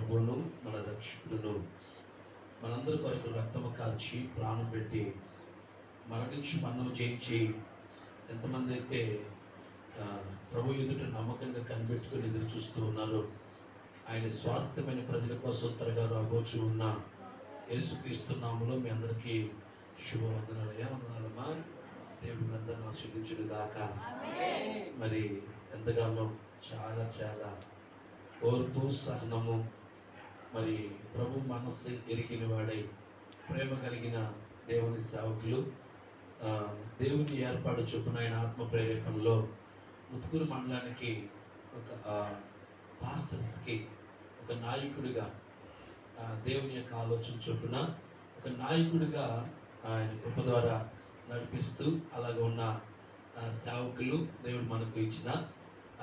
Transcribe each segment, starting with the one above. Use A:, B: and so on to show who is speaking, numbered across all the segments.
A: ప్రభువును మన రక్షకుడును మనందరి కొరకు రక్తము కాల్చి ప్రాణం పెట్టి మరణించి మరణము జయించి ఎంతమంది అయితే ప్రభు ఎదుట నమ్మకంగా కనిపెట్టుకుని ఎదురు చూస్తూ ఉన్నారు, ఆయన స్వాస్థ్యమైన ప్రజల కోసం త్వరగా రాబోచు ఉన్న యేసుక్రీస్తు నామములో మీ అందరికీ శుభవందనాలు. వందనాలమ్మా. దేవుడిని అందరిని ఆస్వాదించుడు గాక. మరి ఎంతగానో చాలా చాలా ఓర్పు సహనము, మరి ప్రభు మనస్సు ఎరిగిన వాడై ప్రేమ కలిగిన దేవుని సేవకులు, దేవుని ఏర్పాటు చొప్పున ఆయన ఆత్మ ప్రేరేపణలో ముత్తుకూరు మండలానికి ఒక పాస్టర్స్కి ఒక నాయకుడిగా, దేవుని యొక్క ఆలోచన చొప్పున ఒక నాయకుడిగా ఆయన కృప ద్వారా నడిపిస్తూ అలాగ ఉన్న సేవకులు దేవుడు మనకు ఇచ్చిన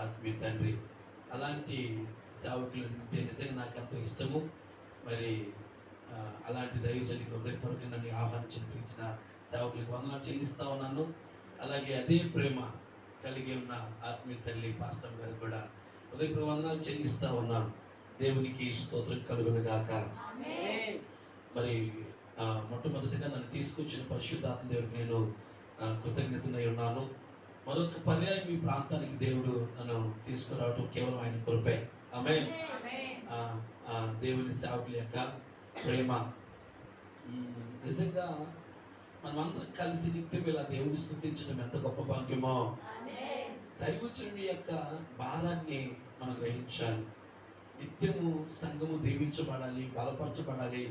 A: ఆత్మీయ తండ్రి. అలాంటి సేవకులు అంటే నిజంగా నాకు ఎంతో ఇష్టము. మరి అలాంటి దైవజనులకు హృదయపూర్వకంగా నన్ను ఆహ్వానించి పిలిచిన సేవకులకు వందనాలు చెల్లిస్తా ఉన్నాను. అలాగే అదే ప్రేమ కలిగి ఉన్న ఆత్మీయ తల్లి పాస్టర్ గారికి కూడా హృదయపూర్వక వందనాలు చెల్లిస్తా ఉన్నాను. దేవునికి స్తోత్రం కలుగును గాక. మరి మొట్టమొదటిగా నన్ను తీసుకొచ్చిన పరిశుద్ధాత్మ దేవుడికి నేను కృతజ్ఞతనై ఉన్నాను. మరొక పర్యాయం ఈ ప్రాంతానికి దేవుడు నన్ను తీసుకురావటం కేవలం ఆయన కృపే. ఆమేన్. దేవుని సేవకుల యొక్క ప్రేమ నిజంగా మనమందరం కలిసి నిత్యం ఇలా దేవుని స్తుతించడం ఎంత గొప్ప భాగ్యమో. దైవజనుని యొక్క భారాన్ని మనం గ్రహించాలి. నిత్యము సంఘము దీవించబడాలి, బలపరచబడాలి,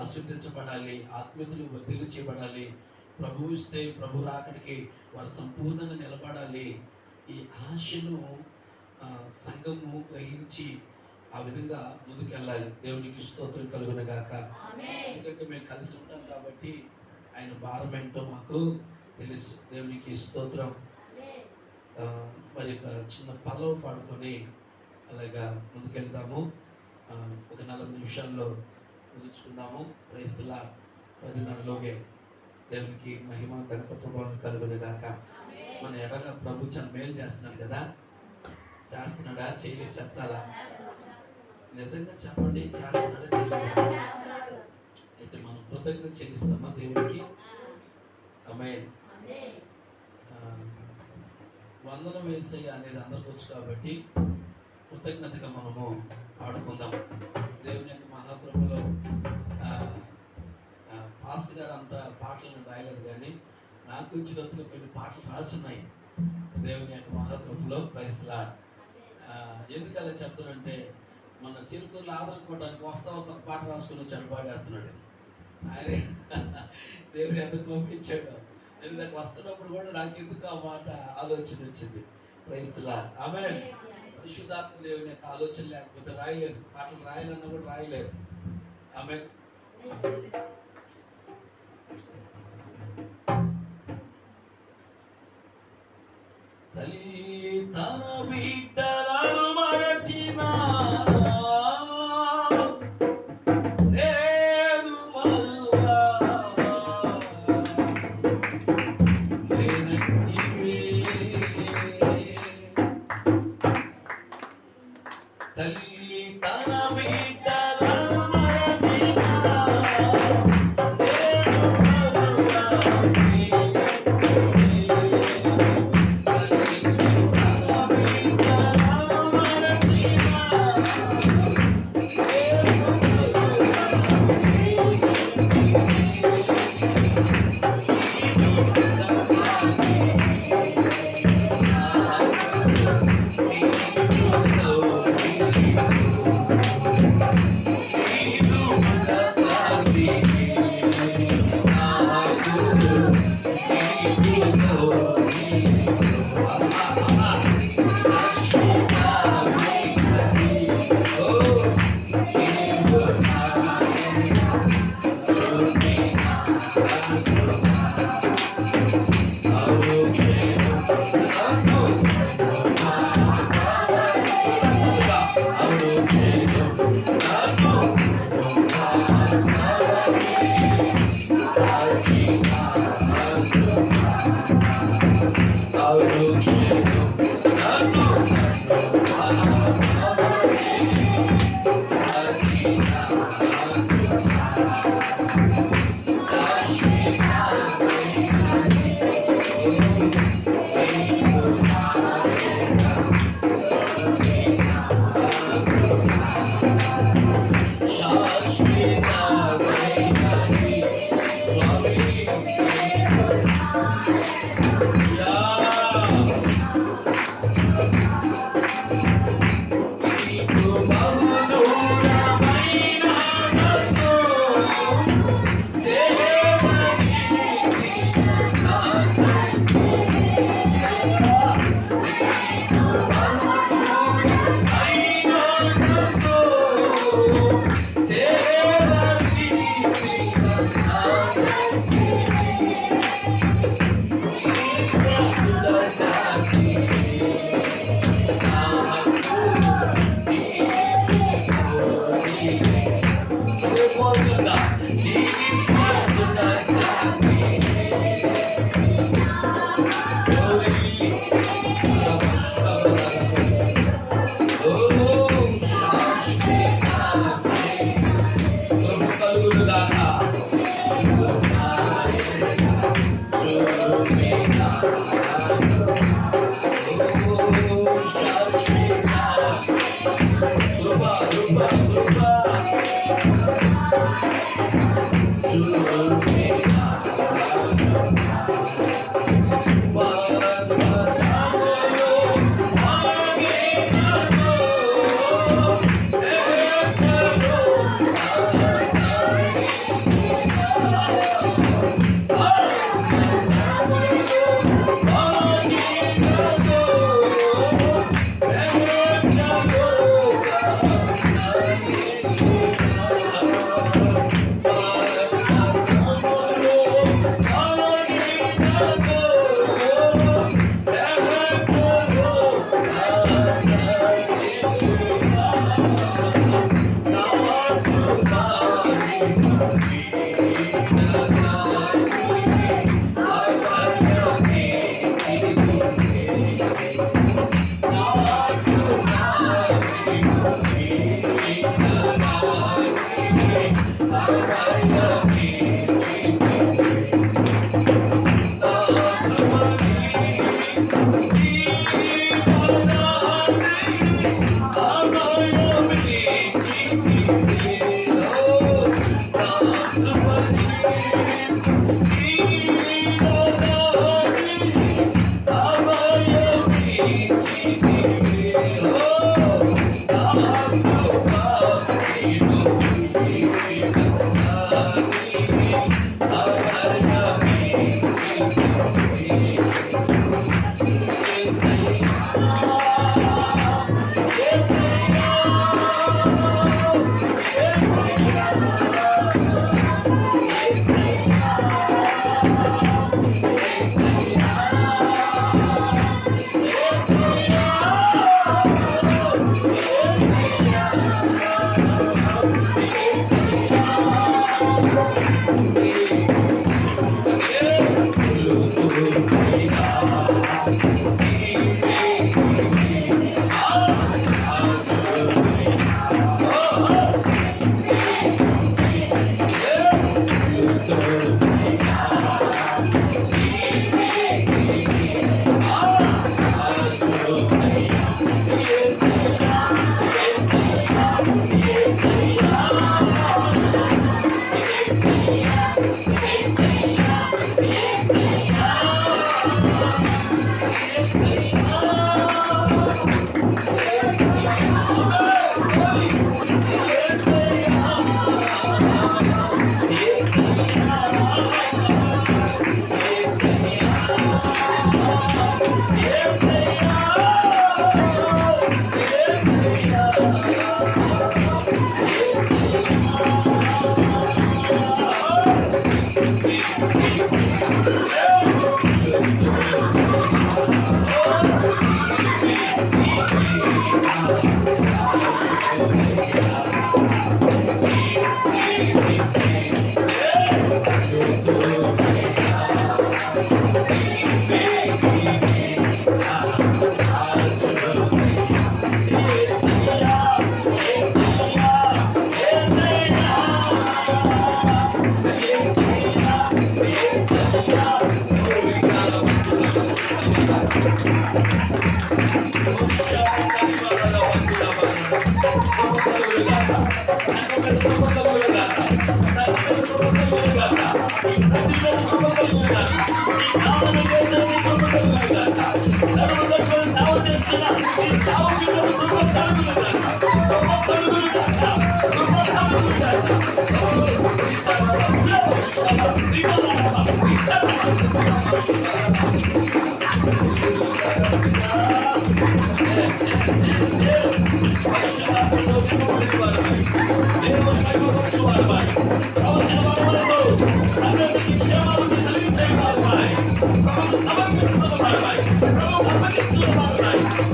A: ఆశీర్వదించబడాలి, ఆత్మీయతలు వర్ధిల్లు చేయబడాలి. ప్రభు ఇస్తే ప్రభు రాకడికి వారు సంపూర్ణంగా నిలబడాలి. ఈ ఆశను సంఘము గ్రహించి ఆ విధంగా ముందుకెళ్ళాలి. దేవునికి స్తోత్రం కలుగును గాక. ఎందుకంటే మేము కలిసి ఉంటాం కాబట్టి ఆయన భారం ఏంటో మాకు తెలుసు. దేవునికి స్తోత్రం. మరి ఒక చిన్న పల్లవ పాడుకొని అలాగా ముందుకెళ్దాము. ఒక 40 నిమిషాల్లో ముగించుకుందాము. Praise the Lord. 10:30లోగే దేవునికి మహిమ ఘనత ప్రభావం కలుగును గాక. మన ఎడల ప్రభు చాలా మేలు చేస్తున్నాడు కదా. చేస్తున్నాడా? చేయలేదు చెప్తారా? నిజంగా చెప్పండి, చేస్తున్నాడా చేయలేదా? అయితే మనం కృతజ్ఞత చెల్లిస్తామా దేవునికి? ఆమేన్. వందనం వేసయ్య అనేది అందరికి వచ్చు కాబట్టి కృతజ్ఞతగా మనము పాడుకుందాం. దేవుని యొక్క మహాప్రభులో పాస్టర్ గారు అంత పాటలను రాయలేదు, కానీ నాకు ఇచ్చినంతలో కొన్ని పాటలు రాసున్నాయి దేవుని యొక్క మహాకృపలో. Praise the lord. ఎందుకు అలా చెప్తానంటే, మన చిరుకూరులో ఆదరుకోవడానికి వస్తా పాట రాసుకుని వచ్చాడు, పాడేస్తున్నాడు ఆయన. దేవుడు ఎందుకు పంపించాడు. ఎందుకు వస్తున్నప్పుడు కూడా నాకు ఎందుకు ఆ మాట ఆలోచన వచ్చింది. Praise the Lord. ఆమేన్. పరిశుద్ధాత్మ దేవుని యొక్క ఆలోచన లేకపోతే రాయలేదు. పాటలు రాయాలన్నా కూడా రాయలేదు. ఆమేన్. తల్లి తన బిడ్డలను మరచిన నేను మరువా లేనంటివే. తల్లి తన బిడ్డలను మరచిన అదే కోరుతుందా నీ మనసున శాంతి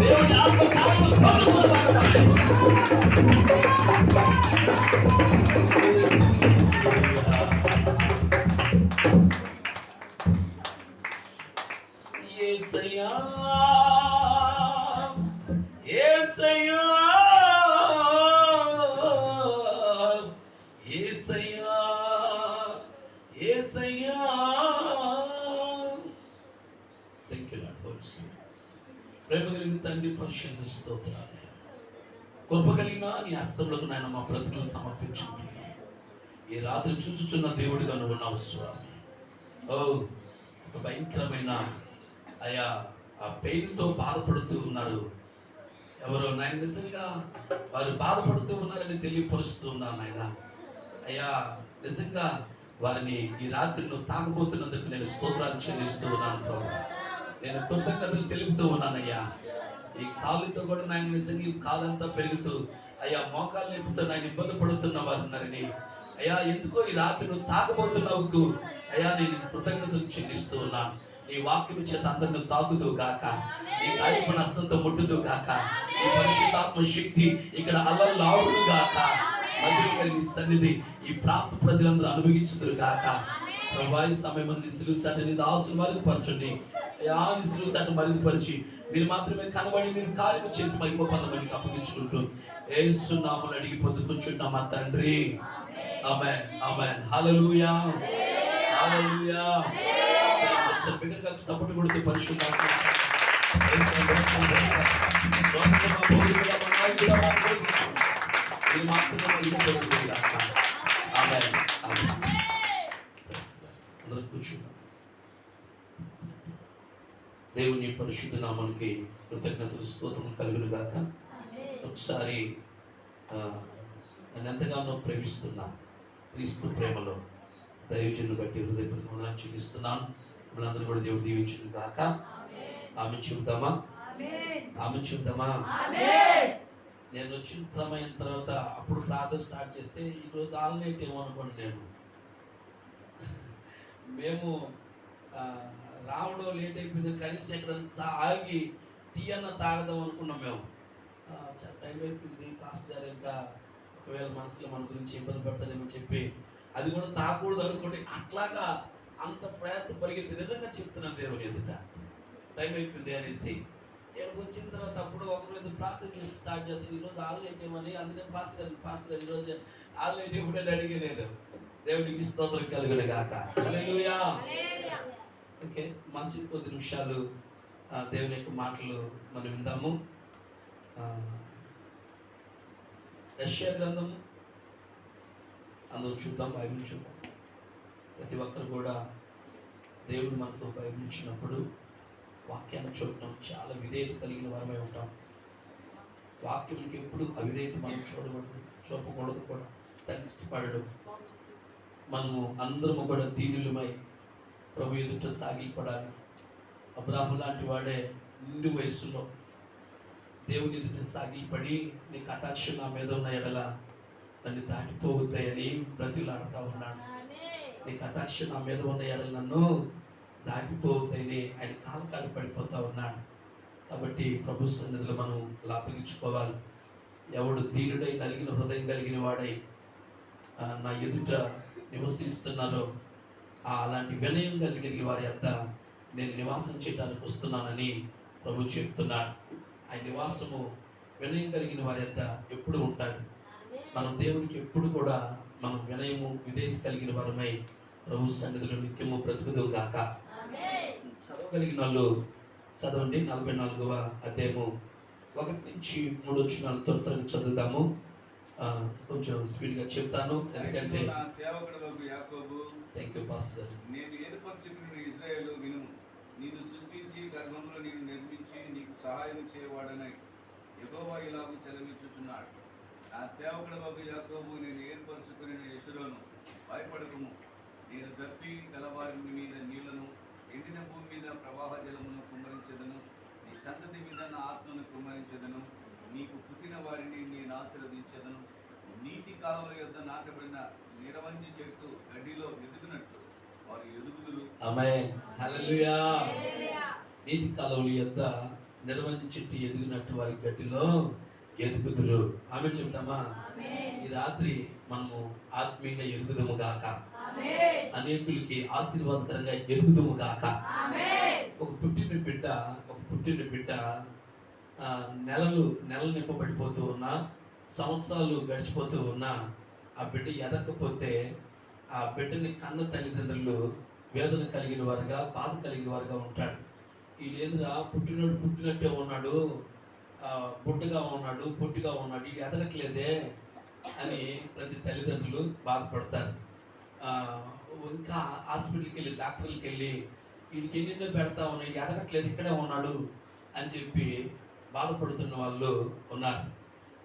B: దేవుని ఆత్మ
A: యేసయ్యా యేసయ్యా యేసయ్యా యేసయ్యా. Thank you Lord. Holy Spirit. ప్రేమ కలిగిన తండ్రి, పరిశుద్ధ స్తోత్రాలు. కృప కలిగిన నీ హస్తములకు నాయన మా బ్రతుకులు సమర్పించుకుంటున్నాను. ఈ రాత్రి చూచుచున్న దేవుడిగా నువ్వు ఉన్నావు స్వామి. ఓ ఒక భయంకరమైన అయా ఆ పెయిన్తో బాధపడుతూ ఉన్నారు ఎవరో నాయన. నిజంగా వారు బాధపడుతూ ఉన్నారని తెలియపరుస్తూ ఉన్నాను నాయన. అయ్యా నిజంగా వారిని ఈ రాత్రి నువ్వు తాగబోతున్నందుకు నేను స్తోత్రాలు చెల్లిస్తూ ఉన్నాను ప్రభు. నేను కృతజ్ఞతలు తెలుపుతూ ఉన్నానయ్యా. ఈ కాలుతో కూడా నాయన నిజంగా ఈ కాలంతా పెరుగుతూ అయ్యా మోకాలు లేపుతూ నాయన ఇబ్బంది పడుతున్న వారు ఉన్నారని అయ్యా, ఎందుకో ఈ రాత్రి నువ్వు తాకబోతున్నవుకు అయ్యా నేను కృతజ్ఞతలు చెల్లిస్తూ ఉన్నాను. నీ వాక్యం చేత అందరిని తాకుతూ గాక, నీ గాయపు హస్తంతో ముట్టుతూ గాక, నీ పరిశుద్ధాత్మ శక్తి ఇక్కడ అల్లలాడును గాక. మధురం కలిగి సన్నిధి ఈ ప్రాంత ప్రజలందరూ అనుభవించుదురు గాక. ప్రభా ఈ సమయం నీ సిలువ సాటి దాసులు మరుగుపరచండి అయ్యా. నీ సిలువ సాటి మరుగుపరిచి మీరు మాత్రమే కనబడి మీరు కార్యము చేసి మహిమ పొందమని అప్పగించుకుంటూ యేసు నామములో అడిగి పొందుకుంటున్నాం మా తండ్రి. ఆమేన్ ఆమేన్. హల్లెలూయా హల్లెలూయా. బిగ్గరగా సపోర్ట్ కొడుతూ పరిశుద్ధాత్మ మీరు మాత్రమే మహిమ పొందుదురు గాక. ఆమేన్ ఆమేన్. అందరూ కూర్చున్నాం. దేవుని పరిశుద్ధ నామానికి కృతజ్ఞతలు స్తోత్రం కలుగును గాక. ఒకసారి నన్ను ఎంతగానో ప్రేమిస్తున్నా క్రీస్తు ప్రేమలో దైవజనులు బట్టి హృదయపూర్వక వందనాలు చూపిస్తున్నాను. మనందరూ కూడా దేవుడు దీవించును గాక. ఆమె చెబుతామా ఆమె చెబుతామా. నేను వచ్చిన సమయం తర్వాత అప్పుడు ప్రార్థన స్టార్ట్ చేస్తే ఈరోజు ఆల్నైట్ ఏమో అనుకోండి. మేము రావడం లేట్ అయిపోయింది. కనీసం ఎక్కడ ఆగి టీ అన్న తాగదాం అనుకున్నాం. మేము టైం అయిపోయింది. పాస్టర్ గారు ఇంకా ఒకవేళ మనసులో మన గురించి ఇబ్బంది పడతాడేమో చెప్పి అది కూడా తాగకూడదు అనుకోండి. అట్లాగా అంత ప్రయాస పరిగెత్తి నిజంగా చెప్తున్నాను దేవుని ఎదుట టైం అయిపోయింది అనేసి. ఇక్కడికి వచ్చిన తర్వాత అప్పుడు ఒకరి మీద ప్రార్థన చేసి స్టార్ట్ చేస్తాను. ఈరోజు ఆల్నైట్ ఏమని. అందుకని పాస్టర్ గారు ఈరోజు ఆల్నైట్ ఎప్పుడైనా అడిగలేదు. దేవుడికి స్తోత్రం కలుగును గాక. హల్లెలూయా. ఓకే, మంచి కొద్ది నిమిషాలు దేవుని యొక్క మాటలు మనం విందాము. యెషయా గ్రంథము అందరూ చూద్దాం. బైబిల్ చూద్దాం. ప్రతి ఒక్కరు కూడా దేవుడు మనకు బైబిల్ ఇచ్చినప్పుడు వాక్యాన్ని చూడటం చాలా విధేయత కలిగిన వారమై ఉంటాం. వాక్యానికి ఎప్పుడు అవిధేయత మనం చూపకూడదు కూడా. ఇష్టపడడం మనము అందరము కూడా దీనులమై ప్రభు ఎదుట సాగిపడాలి. అబ్రాహము లాంటి వాడే నిండు వయస్సులో దేవుని ఎదుట సాగిపడి నీ కటాక్షం నా మీద ఉన్న ఎడల నన్ను దాటిపోతాయని బ్రతిలాడుతూ ఉన్నాడు. నీ కటాక్షం నా మీద ఉన్న ఎడల నన్ను దాటిపోతాయని ఆయన కాలు పడిపోతూ ఉన్నాడు. కాబట్టి ప్రభు సన్నిధిలో మనం లాపగించుకోవాలి. ఎవడు దీనుడై కలిగిన హృదయం కలిగిన వాడై నా ఎదుట నివసిస్తున్నారో అలాంటి వినయం కలిగిన వారి వద్ద నేను నివాసం చేయడానికి వస్తున్నానని ప్రభు చెప్తున్నాడు. ఆయన నివాసము వినయం కలిగిన వారి వద్ద ఎప్పుడు ఉంటుంది. మనం దేవునికి ఎప్పుడు కూడా మనం వినయము విధేయత కలిగిన వారమై ప్రభు సన్నిధిలో నిత్యము బ్రతుకుదు గాక. చదవగలిగిన వాళ్ళు చదవండి. 44వ అధ్యాయము 1 నుంచి 3 వచనాలు త్వరగా చదువుదాము. కొంచెం స్పీడ్గా చెప్తాను ఎందుకంటే థ్యాంక్ యూ పాస్టర్.
B: నేను ఏర్పరచుకున్న ఇశ్రాయేలు వినుము. నిన్ను సృష్టించి గర్భంలో నిన్ను నిర్మించి నీకు సహాయం చేయవాడని యెహోవా ఇలాగూ సెలవిచ్చుచున్నాడు. నా సేవకుడవగు యాకోబు, నేను ఏర్పరచుకుని యెషూరను భయపడకుము. నేను దప్పి గలవారి మీద నీళ్లను, ఎండిన భూమి మీద ప్రవాహ జలమును కుమ్మరించెదను. నీ సంతతి మీద నా ఆత్మను కుమ్మరించెదను. నీకు పుట్టిన వారిని నేను ఆశీర్వదించెదను. నీటి కాలువల యొద్ద నాటబడిన నిరవంజి చెట్టు గడ్డిలో ఎదుగునట్లు వారు ఎదుగుదురు.
A: ఆమేన్ హల్లెలూయా. నీటి కాలువల యొద్ద నిరవంజి చెట్టు ఎదుగునట్టు వారి గడ్డిలో ఎదుగుదురు. ఆమె చెప్తామా. ఈ రాత్రి మనము ఆత్మీయంగా ఎదుగుదుము గాక, అనేకులకి ఆశీర్వాదకరంగా ఎదుగుదుము గాక. ఒక పుట్టిన బిడ్డ నెలలు నింపబడిపోతూ ఉన్నా, సంవత్సరాలు గడిచిపోతూ ఉన్నా ఆ బిడ్డ ఎదగకపోతే ఆ బిడ్డని కన్న తల్లిదండ్రులు వేదన కలిగిన వారుగా, బాధ కలిగిన వారుగా ఉంటాడు. వీడేంద్రా పుట్టినట్టే ఉన్నాడు, బుడ్డగా ఉన్నాడు, పొట్టిగా ఉన్నాడు, ఇది ఎదగట్లేదే అని ప్రతి తల్లిదండ్రులు బాధపడతారు. ఇంకా హాస్పిటల్కి వెళ్ళి, డాక్టర్లకి వెళ్ళి వీడికి ఎన్నెన్నో పెడతా ఉన్నాయి, ఎదగట్లేదు, ఇక్కడే ఉన్నాడు అని చెప్పి బాధపడుతున్న వాళ్ళు ఉన్నారు.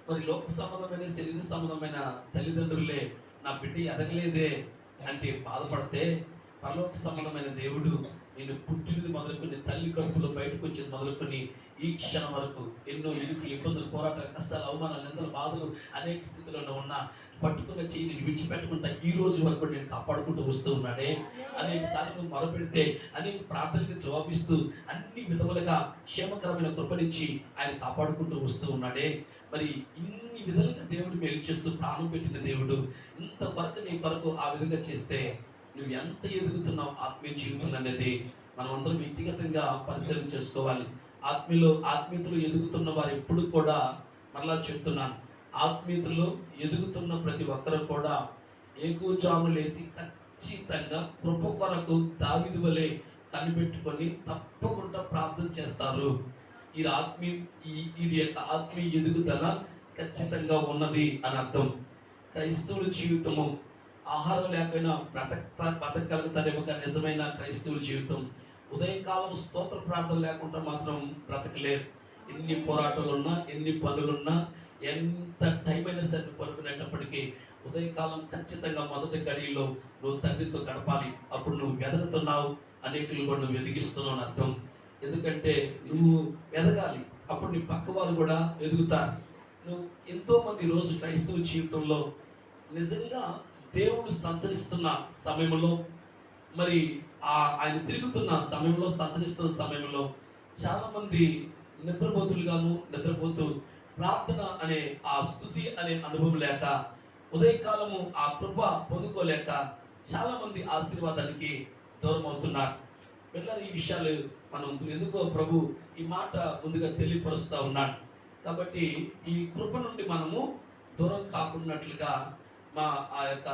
A: మరి లోక సంబంధమైన, శరీర సంబంధమైన తల్లిదండ్రులే నా బిడ్డ ఎదగలేదే అంటే బాధపడితే, పరలోక సంబంధమైన దేవుడు నేను పుట్టినది మొదలుకొని, తల్లి కడుపులో బయటకు వచ్చేది మొదలుకొని ఈ క్షణం వరకు ఎన్నో ఇరుకులు, ఇబ్బందులు, పోరాటాలు, కష్టాలు, అవమానాలు, నిందలు, బాధలు అనేక స్థితిలో ఉన్న పట్టుకున్న చెయ్యి నేను విడిచిపెట్టకుండా ఈ రోజు వరకు నేను కాపాడుకుంటూ వస్తూ ఉన్నాడే. అనేక సార్లు మొరపెడితే అనేక ప్రార్థనలకు జవాబిస్తూ అన్ని విధములుగా క్షేమకరమైన కృపనిచ్చి ఆయన కాపాడుకుంటూ వస్తూ ఉన్నాడే. మరి ఇన్ని విధాలుగా దేవుడు మేలు చేస్తూ ప్రాణం పెట్టిన దేవుడు ఇంతవరకు నీ కొరకు ఆ విధంగా చేస్తే నువ్వు ఎంత ఎదుగుతున్నావు ఆత్మీయ జీవితం అనేది మనం అందరం వ్యక్తిగతంగా పరిశీలన చేసుకోవాలి. ఆత్మీయతలో ఎదుగుతున్న వారు ఎప్పుడు కూడా, మరలా చెప్తున్నాను, ఆత్మీయతలో ఎదుగుతున్న ప్రతి ఒక్కరు కూడా ఏకూజాము లేసి ఖచ్చితంగా కృప కొరకు దావీదు వలె కనిపెట్టుకొని తప్పకుండా ప్రార్థన చేస్తారు. ఈ యొక్క ఆత్మీయ ఎదుగుదల ఖచ్చితంగా ఉన్నది అని అర్థం. క్రైస్తవుల జీవితము ఆహారం లేకపోయినా బ్రతకగలుగుతారేమో, కానీ నిజమైన క్రైస్తవుల జీవితం ఉదయకాలం స్తోత్ర ప్రార్థన లేకుండా మాత్రం బ్రతకలేరు. ఎన్ని పోరాటాలు ఉన్నా, ఎన్ని పనులున్నా, ఎంత టైం అయినా సరే పనుకునేటప్పటికీ ఉదయకాలం ఖచ్చితంగా మొదటి గడిలో నువ్వు తండ్రితో గడపాలి. అప్పుడు నువ్వు ఎదుగుతున్నావు, అనేకులు కూడా నువ్వు ఎదిగిస్తున్నావు అని అర్థం. ఎందుకంటే నువ్వు ఎదగాలి, అప్పుడు నీ పక్క వాళ్ళు కూడా ఎదుగుతారు. నువ్వు ఎంతోమంది రోజు క్రైస్తవ జీవితంలో నిజంగా దేవుడు సంచరిస్తున్న సమయంలో, మరి ఆయన తిరుగుతున్న సమయంలో, సంచరిస్తున్న సమయంలో చాలామంది నిద్రపోతూ ప్రార్థన అనే ఆ స్తుతి అనే అనుభవం లేక, ఉదయకాలము ఆ కృప పొందుకోలేక చాలామంది ఆశీర్వాదానికి దూరం అవుతున్నారు. పిల్లలు, ఈ విషయాలు మనం ఎందుకో ప్రభు ఈ మాట ముందుగా తెలియపరుస్తూ ఉన్నాడు. కాబట్టి ఈ కృప నుండి మనము దూరం కాకున్నట్లుగా ఆ యొక్క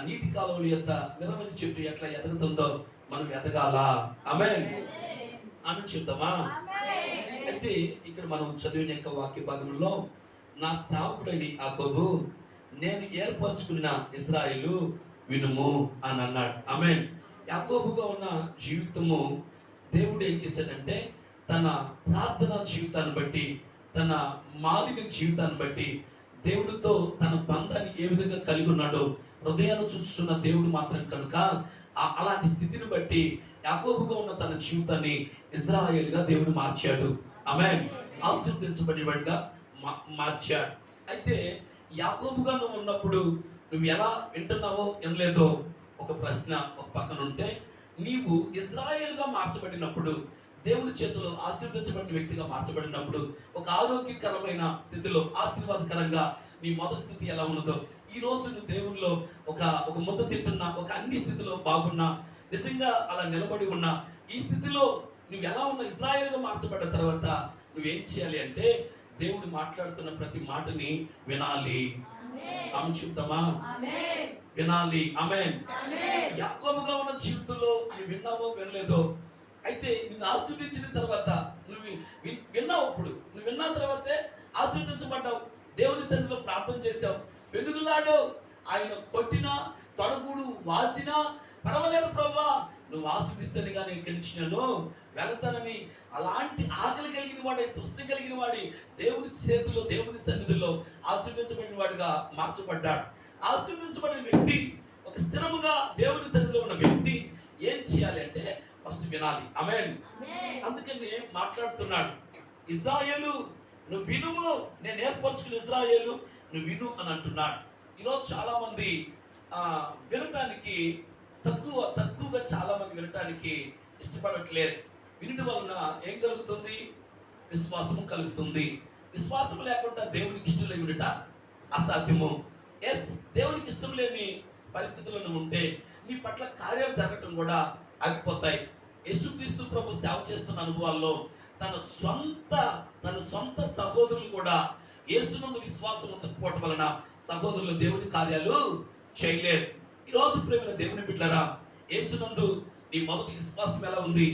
A: నీటి కాలువల యొక్క నిరవధి చెట్టు ఎట్లా ఎదుగుతుందో మనం ఎదగాల. ఆమేన్. ఆమేన్ చెప్తామా? అయితే ఇక్కడ మనం చదివిన యొక్క వాక్య భాగంలో, నా సేవకుడైన యాకోబు, నేను ఏర్పరచుకున్న ఇశ్రాయేలు వినుము అని అన్నాడు. ఆమేన్. యాకోబుగా ఉన్న జీవితము దేవుడు ఏం చేశాడంటే, తన ప్రార్థనా జీవితాన్ని బట్టి, తన మాలిన జీవితాన్ని బట్టి, దేవుడితో తన బంధాన్ని ఏ విధంగా కలిగి ఉన్నాడో హృదయాన్ని చూస్తున్న దేవుడు మాత్రం కనుక అలాంటి స్థితిని బట్టి యాకోబుగా ఉన్న తన జీవితాన్ని ఇజ్రాయేలుగా దేవుడు మార్చాడు. ఆమేన్. ఆశీర్వదించబడినవాడిగా మార్చాడు. అయితే యాకోబుగా నువ్వు ఉన్నప్పుడు నువ్వు ఎలా వింటున్నావో వినలేదో ఒక ప్రశ్న ఒక పక్కన ఉంటే, నీవు ఇజ్రాయేలుగా మార్చబడినప్పుడు, దేవుని చేతిలో ఆశీర్వదించబడిన వ్యక్తిగా మార్చబడినప్పుడు, ఒక ఆరోగ్యకరమైన స్థితిలో ఆశీర్వాదకరంగా నీ మొదటి స్థితి ఎలా ఉన్నదో, ఈ రోజు నువ్వు దేవునిలో ఒక ముద్ద తింటున్నా, ఒక అన్ని స్థితిలో బాగున్నా, నిజంగా అలా నిలబడి ఉన్నా, ఈ స్థితిలో నువ్వు ఎలా ఉన్నా, ఇశ్రాయేలుగా మార్చబడ్డ తర్వాత నువ్వేం చేయాలి అంటే, దేవుడు మాట్లాడుతున్న ప్రతి మాటని వినాలి. ఆమె చూద్దామా? వినాలి. ఆమేన్. యాకోబుగా ఉన్న జీవితంలో నువ్వు విన్నావో వినలేదో, అయితే నిన్ను ఆశీర్వదించిన తర్వాత నువ్వు విన్నావు. అప్పుడు నువ్వు విన్న తర్వాతే ఆశీర్వదించబడ్డావు, దేవుని సన్నిధిలో ప్రార్థన చేశావు, వెలుగులాడావు. ఆయన కొట్టినా, తొడగుడు వాసినా పర్వాలేదు ప్రభా, నువ్వు ఆశీర్దిస్తేనే కానీ గెలిచినాను వెళతానని అలాంటి ఆకలి కలిగిన వాడి, తృష్ణ కలిగిన వాడి దేవుని చేతిలో, దేవుని సన్నిధిలో ఆశీర్వదించబడిన వాడిగా మార్చబడ్డాడు. ఆశీర్వదించబడిన వ్యక్తి, ఒక స్థిరముగా దేవుని సన్నిధిలో ఉన్న వ్యక్తి ఏం చేయాలి అంటే ఫస్ట్ వినాలి. ఆమేన్. అందుకని మాట్లాడుతున్నాడు, ఇశ్రాయేలు నువ్వు వినుము, నేను ఏర్పరచుకున్న ఇశ్రాయేలు నువ్వు విను అని అంటున్నాడు. ఈరోజు చాలా మంది వినటానికి తక్కువగా చాలా మంది వినటానికి ఇష్టపడట్లేదు. వినటం వలన ఏం కలుగుతుంది? విశ్వాసము కలుగుతుంది. విశ్వాసం లేకుండా దేవునికి ఇష్టం వినుట అసాధ్యము. ఎస్, దేవునికి ఇష్టం లేని పరిస్థితులను ఉంటే నీ పట్ల కార్యాలు జరగటం కూడా ఆగిపోతాయి. యేసుక్రీస్తు ప్రభు సేవ చేస్తున్న అనుభవాల్లో తన సొంత సహోదరులు కూడా యేసునందు విశ్వాసం ఉంచకపోవటం వలన సహోదరులు దేవుని కార్యాలు చేయలేరు. ఈరోజు ప్రేమైన దేవుని బిడ్డలారా, యేసునందు నీ మొదటి విశ్వాసం ఎలా ఉంది,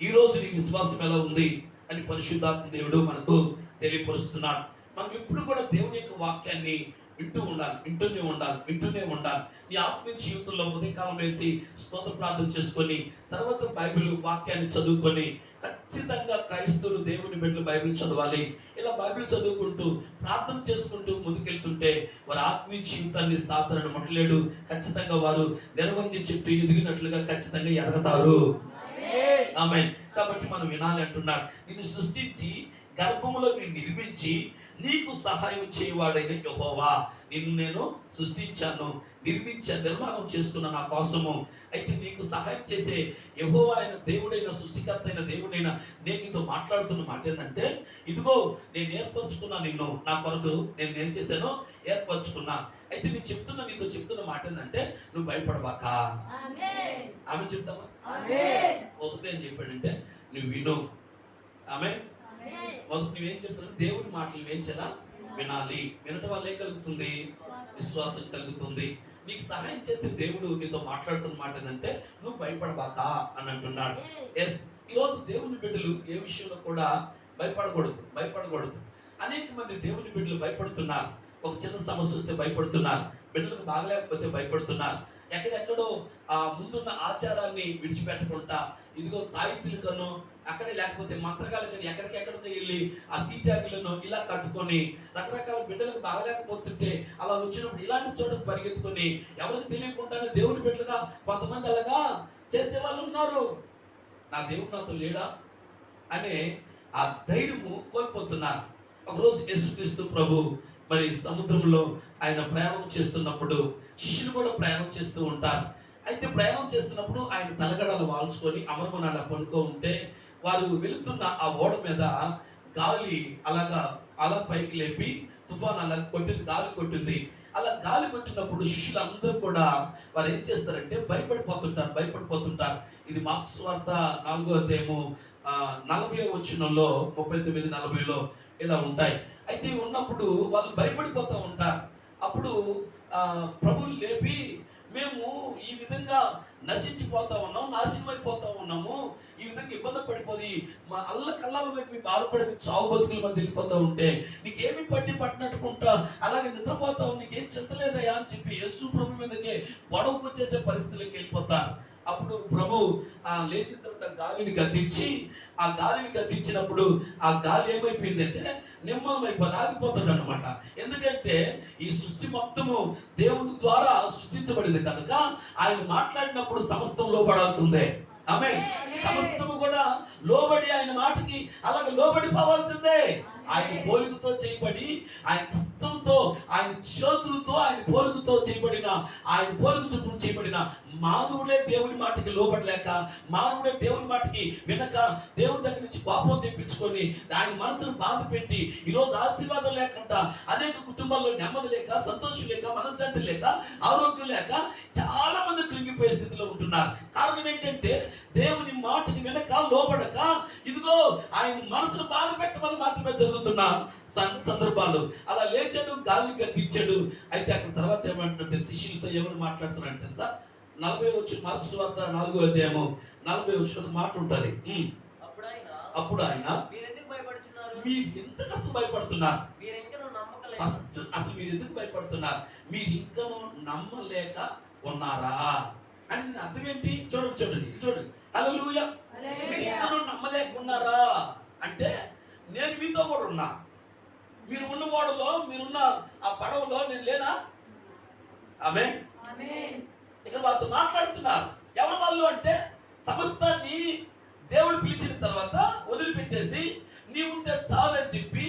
A: ఈ రోజు నీ విశ్వాసం ఎలా ఉంది అని పరిశుద్ధాత్మ దేవుడు మనకు తెలియపరుస్తున్నాడు. మనం ఎప్పుడు కూడా దేవుని యొక్క వాక్యాన్ని వింటూనే ఉండాలి. నీ ఆత్మీయ జీవితంలో ఉదయకాలం వేసి స్తోత్ర ప్రార్థన చేసుకొని తర్వాత బైబిల్ వాక్యాన్ని చదువుకొని, ఖచ్చితంగా క్రైస్తవులు దేవుని బిడ్డలు బైబిల్ చదవాలి. ఇలా బైబిల్ చదువుకుంటూ ప్రార్థన చేసుకుంటూ ముందుకెళ్తుంటే వారి ఆత్మీయ జీవితాన్ని సాధారణ మట్లేడు. ఖచ్చితంగా వారు నెరవంచి చెట్టు ఎదిగినట్లుగా ఖచ్చితంగా ఎదగతారు. ఆమేన్. కాబట్టి మనం వినాలి అంటున్నాడు. నిన్ను సృష్టించి గర్భములో నిన్ను నిర్మించి నీకు సహాయం చేయవాడైన యెహోవా, నిన్ను నేను సృష్టించాను, నిర్మాణం చేసుకున్న నా కోసము. అయితే నీకు సహాయం చేసే యెహోవా అయిన దేవుడైన, సృష్టికర్త అయిన దేవుడైన నేను నీతో మాట్లాడుతున్న మాట ఏంటంటే, ఇదిగో నేను ఏర్పరచుకున్నా నిన్ను, నా కొరకు నేను ఏం చేశాను, ఏర్పరచుకున్నా. అయితే నీతో చెప్తున్న మాట ఏంటంటే, నువ్వు భయపడబాక. ఆమె చెప్తామా? మొదట ఏం చెప్పాడంటే, నువ్వు విను. ఆమె మొదటి నువ్వేం చెప్తున్నావు, దేవుని మాటలు ఏం చేయాలా, వినాలి. వినటం వల్ల ఏం కలుగుతుంది, విశ్వాసం కలుగుతుంది. నీకు సహాయం చేసే దేవుడు నీతో మాట్లాడుతున్న మాట ఏంటంటే, నువ్వు భయపడబాక అని అంటున్నాడు. ఎస్, ఈరోజు దేవుని బిడ్డలు ఏ విషయంలో కూడా భయపడకూడదు. అనేక మంది దేవుని బిడ్డలు భయపడుతున్నారు. ఒక చిన్న సమస్య వస్తే భయపడుతున్నారు, బిడ్డలకు బాగలేకపోతే భయపడుతున్నారు. ఎక్కడెక్కడో ముందున్న ఆచారాన్ని విడిచిపెట్టకుండా ఇదిగో తాయితులకనో అక్కడే లేకపోతే మంత్రగాలకని ఎక్కడికెక్కడికో వెళ్ళి ఆ సీటాకులను ఇలా కట్టుకొని రకరకాల బిడ్డలకు బాగలేకపోతుంటే అలా వచ్చినప్పుడు ఇలాంటి చోటకు పరిగెత్తుకొని ఎవరికి తెలియకుండానే దేవుని బిడ్డలుగా కొంతమంది అలాగా చేసేవాళ్ళు ఉన్నారు. నా దేవుడు నాతో లేడా అనే ఆ ధైర్యము కోల్పోతున్నారు. ఒకరోజు యేసుక్రీస్తు ప్రభు మరి సముద్రంలో ఆయన ప్రయాణం చేస్తున్నప్పుడు శిష్యులు కూడా ప్రయాణం చేస్తూ ఉంటారు. అయితే ప్రయాణం చేస్తున్నప్పుడు ఆయన తలగడలు వాల్చుకొని అమరమనాల పనుకో ఉంటే వారు వెళుతున్న ఆ ఓడ మీద గాలి అలా పైకి లేపి తుఫాన్ అలా గాలి కొట్టింది. అలా గాలి కొట్టినప్పుడు శిష్యులు అందరూ కూడా వారు ఏం చేస్తారంటే భయపడిపోతుంటారు. ఇది మార్క్స్ వార్త 4వ అధ్యాయము 40వ వచనంలో 39-40లో ఇలా ఉంటాయి. అయితే ఉన్నప్పుడు వాళ్ళు భయపడిపోతూ ఉంటారు. అప్పుడు ప్రభువుని లేపి, మేము ఈ విధంగా నశించిపోతా ఉన్నాము, నాశనం అయిపోతా ఉన్నాము, ఈ విధంగా ఇబ్బంది పడిపోయి మా కళ్ళాలు పెట్టి బాధపడి చావు బతుకుల మధ్య వెళ్ళిపోతూ ఉంటే నీకేమి పట్టినట్టుకుంటా అలాగే నిద్రపోతావు, నీకేం చింతలేదయా అని చెప్పి యేసు ప్రభు మీదకే గొడవకు వచ్చేసే పరిస్థితులకు వెళ్ళిపోతారు. అప్పుడు ప్రభు లేచిన తర్వాత గాలిని గద్దించినప్పుడు ఆ గాలి ఏమైపోయిందంటే నిమ్మలమైపోతుంది, ఆగిపోతుంది అన్నమాట. ఎందుకంటే ఈ సృష్టి మొత్తము దేవుని ద్వారా సృష్టించబడింది కనుక ఆయన మాట్లాడినప్పుడు సమస్తం లోబడాల్సిందే. ఆమేన్. సమస్తము కూడా లోబడి ఆయన మాటకి అలాగే లోబడిపోవాల్సిందే. ఆయన పోలికతో చేయబడి, ఆయన ఇష్టంతో, ఆయన చేతులతో, ఆయన పోలికతో చేయబడిన, ఆయన పోలిక చొప్పున చేయబడిన మానవుడే దేవుని మాటకి లోబడలేక, మానవుడే దేవుని మాటకి వినక, దేవుని దగ్గర నుంచి కోపం తెప్పించుకొని ఆయన మనసును బాధ పెట్టి ఈరోజు ఆశీర్వాదం లేకుండా అనేక కుటుంబాల్లో నెమ్మది లేక, సంతోషం లేక, మనశ్శాంతి లేక, ఆరోగ్యం లేక చాలా మంది కృంగిపోయే స్థితిలో ఉంటున్నారు. కారణం ఏంటంటే దేవుని మాటకి వినక, లోబడక, ఇదిగో ఆయన మనసును బాధ పెట్టడం మాత్రమే జరుగుతున్న సందర్భాలు. అలా లేచాడు, గాలిని గద్దించాడు. అయితే అక్కడ తర్వాత ఏమంటున్నారు, శిష్యులతో ఎవరు మాట్లాడుతున్నారు తెలుసా? 40 వచ్చిన మార్క్స్ వార్త 4వ అధ్యాయము 40 వచ్చిన ఒక మాట ఉంటుంది. అప్పుడు ఆయన మీరు ఎందుకు అసలు భయపడుతున్నారు? ఫస్ట్ అసలు మీరు ఎందుకు భయపడుతున్నారు? మీరు ఇంకనూ నమ్మలేక ఉన్నారా అని దీని అర్థం ఏంటి? చూడండి. హల్లెలూయా. మీరు ఇంకనూ నమ్మలేకున్నారా అంటే నేను మీతో కూడా ఉన్నా. మీరు ఉన్న ఓడలో, మీరున్న ఆ పడవలో నేను లేనా? ఆమేన్. ఇక్కడ వాళ్ళతో మాట్లాడుతున్నారు. ఎవరు వాళ్ళు అంటే సమస్తాన్ని దేవుడు పిలిచిన తర్వాత వదిలిపెట్టేసి నీవుంటే చాలు అని చెప్పి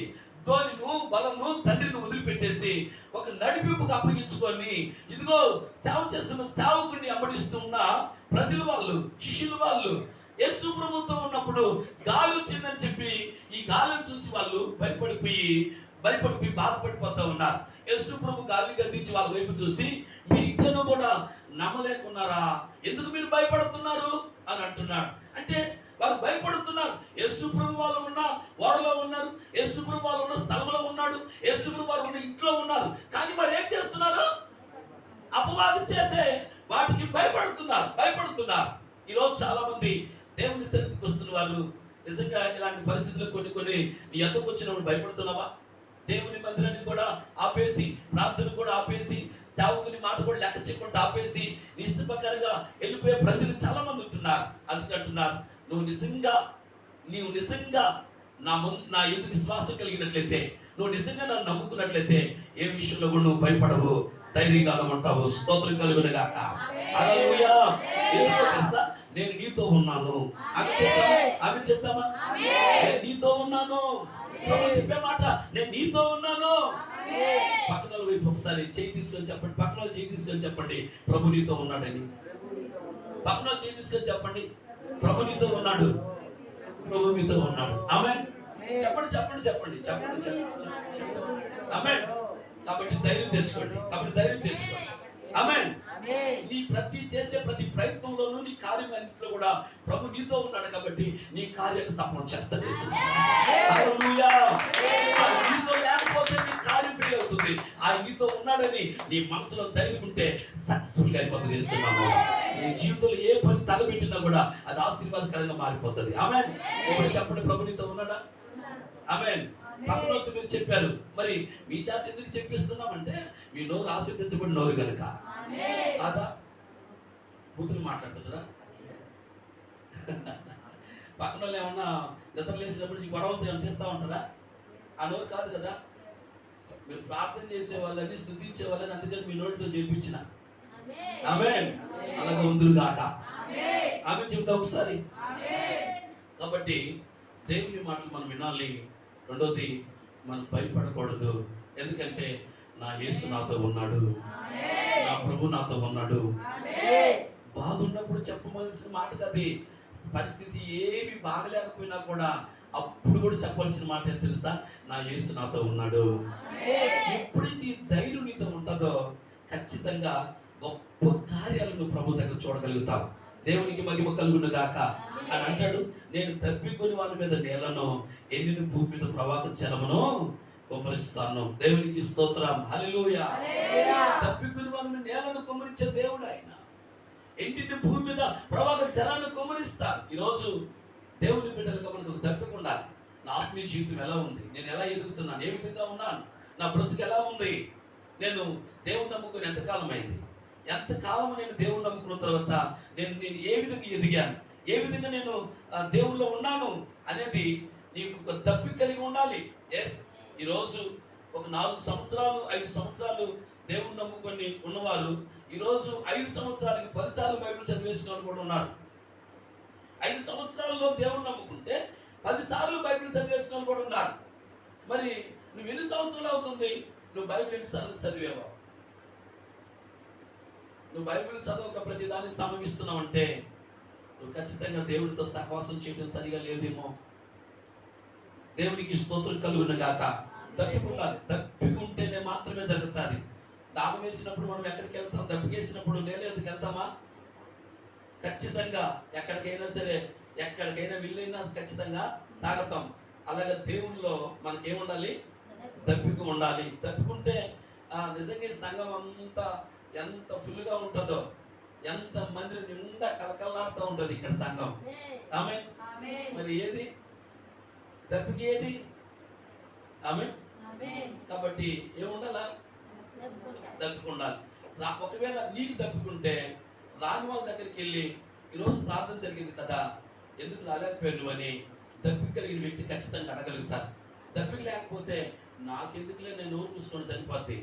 A: ధోనిను, బలను, తండ్రిని వదిలిపెట్టేసి ఒక నడిపింపుకు అప్పగించుకొని ఇదిగో సేవ చేస్తున్న సేవకుడిని అమ్మడిస్తున్న ప్రజలు వాళ్ళు, శిష్యులు వాళ్ళు యేసు ప్రభుతో ఉన్నప్పుడు గాలి వచ్చిందని చెప్పి ఈ గాలిని చూసి వాళ్ళు భయపడిపోయి భయపడిపోయి బాధపడిపోతా ఉన్నారు. యేసు ప్రభు గాలిని గద్దించి వాళ్ళ వైపు చూసి, మీ ఇంకనూ కూడా నమ్మలేకున్నారా, ఎందుకు మీరు భయపడుతున్నారు అని అంటున్నాడు. అంటే వాళ్ళు భయపడుతున్నారు. యేసు ప్రభు వాళ్ళు ఉన్న ఓడలో ఉన్నారు, యేసు ప్రభు వాళ్ళు ఉన్న స్థలంలో ఉన్నాడు, యేసు ప్రభు వాళ్ళు ఉన్న ఇంట్లో ఉన్నారు. కానీ వారు ఏం చేస్తున్నారు? అపవాది చేసే వాటికి భయపడుతున్నారు. ఈరోజు చాలా మంది దేవుని సన్నిధికి వస్తున్న వాళ్ళు నిజంగా ఇలాంటి పరిస్థితులు కొన్ని నీ ఎద్దకు వచ్చినప్పుడు భయపడుతున్నావా? దేవుని మందిరాన్ని కూడా ఆపేసి, ప్రార్థన కూడా ఆపేసి, సేవకుని మాట కూడా లెక్క చేయకుండా ఆపేసి నీ ఇష్ట ప్రకారంగా వెళ్ళిపోయే ప్రజలు చాలా మంది ఉంటున్నారు. అందుకంటున్నారు, నువ్వు నిజంగా నా ఎందుకు విశ్వాసం కలిగినట్లయితే, నువ్వు నిజంగా నన్ను నమ్ముకున్నట్లయితే ఏ విషయంలో కూడా నువ్వు భయపడవు, ధైర్యంగా ఉంటావు. స్తోత్రం కలుగును గాక. హల్లెలూయా. ఎందుకో తెలుసా? నేను నీతో ఉన్నాను. ఆమె చెప్తామా? నేను నీతో ఉన్నాను. ప్రభు చెప్పే మాట, నేను నీతో ఉన్నాను. పక్కన వైపు ఒకసారి చేయి తీసుకొని చెప్పండి. పక్కన చేయి తీసుకొని చెప్పండి, ప్రభు నీతో ఉన్నాడని. పక్కన చేయి తీసుకొని చెప్పండి, ప్రభు నీతో ఉన్నాడు. ప్రభు మీతో ఉన్నాడు. ఆమేన్. చెప్పండి. ఆమేన్. కాబట్టి ధైర్యం తెచ్చుకోండి. ఆమేన్. నీ చేసే ప్రతి ప్రయత్నంలోనూ, నీ కార్యం అన్నింటిలో కూడా ప్రభు నీతో ఉన్నాడు. కాబట్టి నీ కార్యాన్ని సఫలం చేస్తాడు. హల్లెలూయా. ఆయన నీతో లేకపోతే నీ కార్యం ఫెయిల్ అవుతుంది. ఆయన నీతో ఉన్నాడని నీ మనసులో ధైర్యం ఉంటే సక్సెస్ఫుల్ గా అయిపోతుంది. నీ జీవితంలో ఏ పని తలపెట్టినా కూడా అది ఆశీర్వాదకరంగా మారిపోతుంది. ఆమేన్. ఇప్పుడు చెప్పండి, ప్రభు నీతో ఉన్నాడా? ఆమేన్. పక్కన మీరు చెప్పారు, మరి మీ చేత ఎందుకు చెప్పిస్తున్నామంటే మీ నోరు ఆశీర్వదించబడి నోరు కనుక కాదా? బూతులు మాట్లాడుతుంటారా? పక్కన వాళ్ళు ఏమన్నా నిద్ర లేచినప్పుడు గొడవలతో ఏమైనా తిడతా ఉంటారా? ఆ నోరు కాదు కదా. మీరు ప్రార్థన చేసే వాళ్ళని, స్తుతించే వాళ్ళని అందుకని మీ నోటితో చేయించిన. ఆమేన్. అలాగే ఉందురు గాక. ఆమె చెప్తా ఒకసారి. కాబట్టి దేవుని మాటలు మనం వినాలి. రెండోది, మనం భయపడకూడదు. ఎందుకంటే నా యేసు నాతో ఉన్నాడు, నా ప్రభు నాతో ఉన్నాడు. బాధ ఉన్నప్పుడు చెప్పవలసిన మాట కది. పరిస్థితి ఏమి బాగలేకపోయినా కూడా అప్పుడు కూడా చెప్పవలసిన మాట ఏం తెలుసా? నా యేసు నాతో ఉన్నాడు. ఎప్పుడైతే ఈ ధైర్యం నీతో ఉంటుందో ఖచ్చితంగా గొప్ప కార్యాలను ప్రభు దగ్గర చూడగలుగుతావు. దేవునికి మహిమ కలుగును గాక అని అంటాడు. నేను తప్పికొని వారి మీద నేలను, ఎండిన భూమి మీద ప్రవాహ జలమును కుమ్మరిస్తాను. దేవునికి స్తోత్రం. హల్లెలూయా. తప్పికొని వారి మీద నేలను కుమ్మరించే దేవుడు ఆయన. ఎండిన భూమి మీద ప్రవాహ జలాన్ని కుమ్మరిస్తాను. ఈరోజు దేవుని బిడ్డలుగా మనకు తప్పిక ఉండాలి. నా ఆత్మీయ జీవితం ఎలా ఉంది? నేను ఎలా ఎదుగుతున్నాను? ఏ విధంగా ఉన్నాను? నా బ్రతుకు ఎలా ఉంది? నేను దేవుని నమ్ముకుని ఎంతకాలం అయింది? ఎంతకాలం నేను దేవుని నమ్ముకున్న తర్వాత నేను ఏ విధంగా ఎదిగాను, ఏ విధంగా నేను దేవుల్లో ఉన్నాను అనేది నీకు ఒక తప్పి కలిగి ఉండాలి. ఈరోజు ఒక 4 సంవత్సరాలు 5 సంవత్సరాలు దేవుని నమ్ముకొని ఉన్నవారు ఈరోజు 5 సంవత్సరాలకి 10 సార్లు బైబిల్ చదివేసిన వాళ్ళు కూడా ఉన్నారు. 5 సంవత్సరాల్లో దేవుని నమ్ముకుంటే 10 సార్లు బైబిల్ చదివేసిన వాళ్ళు కూడా ఉన్నారు. మరి నువ్వు ఎన్ని సంవత్సరాలు అవుతుంది? నువ్వు బైబిల్ ఎన్నిసార్లు చదివేవా? నువ్వు బైబిల్ చదవక ప్రతి దానికి సమమిస్తున్నావు అంటే నువ్వు ఖచ్చితంగా దేవుడితో సహవాసం చేయడం సరిగా లేదేమో. దేవునికి స్తోత్రం కలుగును గాక. తప్పికుండాలి. తప్పికుంటేనే మాత్రమే జరుగుతుంది. దాహం వేసినప్పుడు మనం ఎక్కడికి వెళ్తాం? దప్పికేసినప్పుడు నేల ఎందుకు వెళ్తామా? ఖచ్చితంగా ఎక్కడికైనా సరే, ఎక్కడికైనా వెళ్ళైనా ఖచ్చితంగా తాగుతాం. అలాగే దేవునిలో మనకేముండాలి? దప్పిక ఉండాలి. దప్పికుంటే నిజంగా సంఘం అంతా ఎంత ఫుల్గా ఉంటుందో, ఎంత మంది నిండా కలకలాడుతూ ఉంటుంది ఇక్కడ సంఘం. ఆమె మరి ఏది దప్పిక? ఏది? ఆమె. కాబట్టి ఏముండాలా? దప్పిక ఉండాలి. ఒకవేళ నీకు దప్పికుంటే రాని వాళ్ళ దగ్గరికి వెళ్ళి, ఈరోజు ప్రార్థన జరిగింది కదా, ఎందుకు రాలేకపోయాను అని దప్పిక కలిగిన వ్యక్తి ఖచ్చితంగా అడగలుగుతారు. దప్పిక లేకపోతే నాకెందుకులే, నేను నోరు మూసుకొని సరిపోద్ది,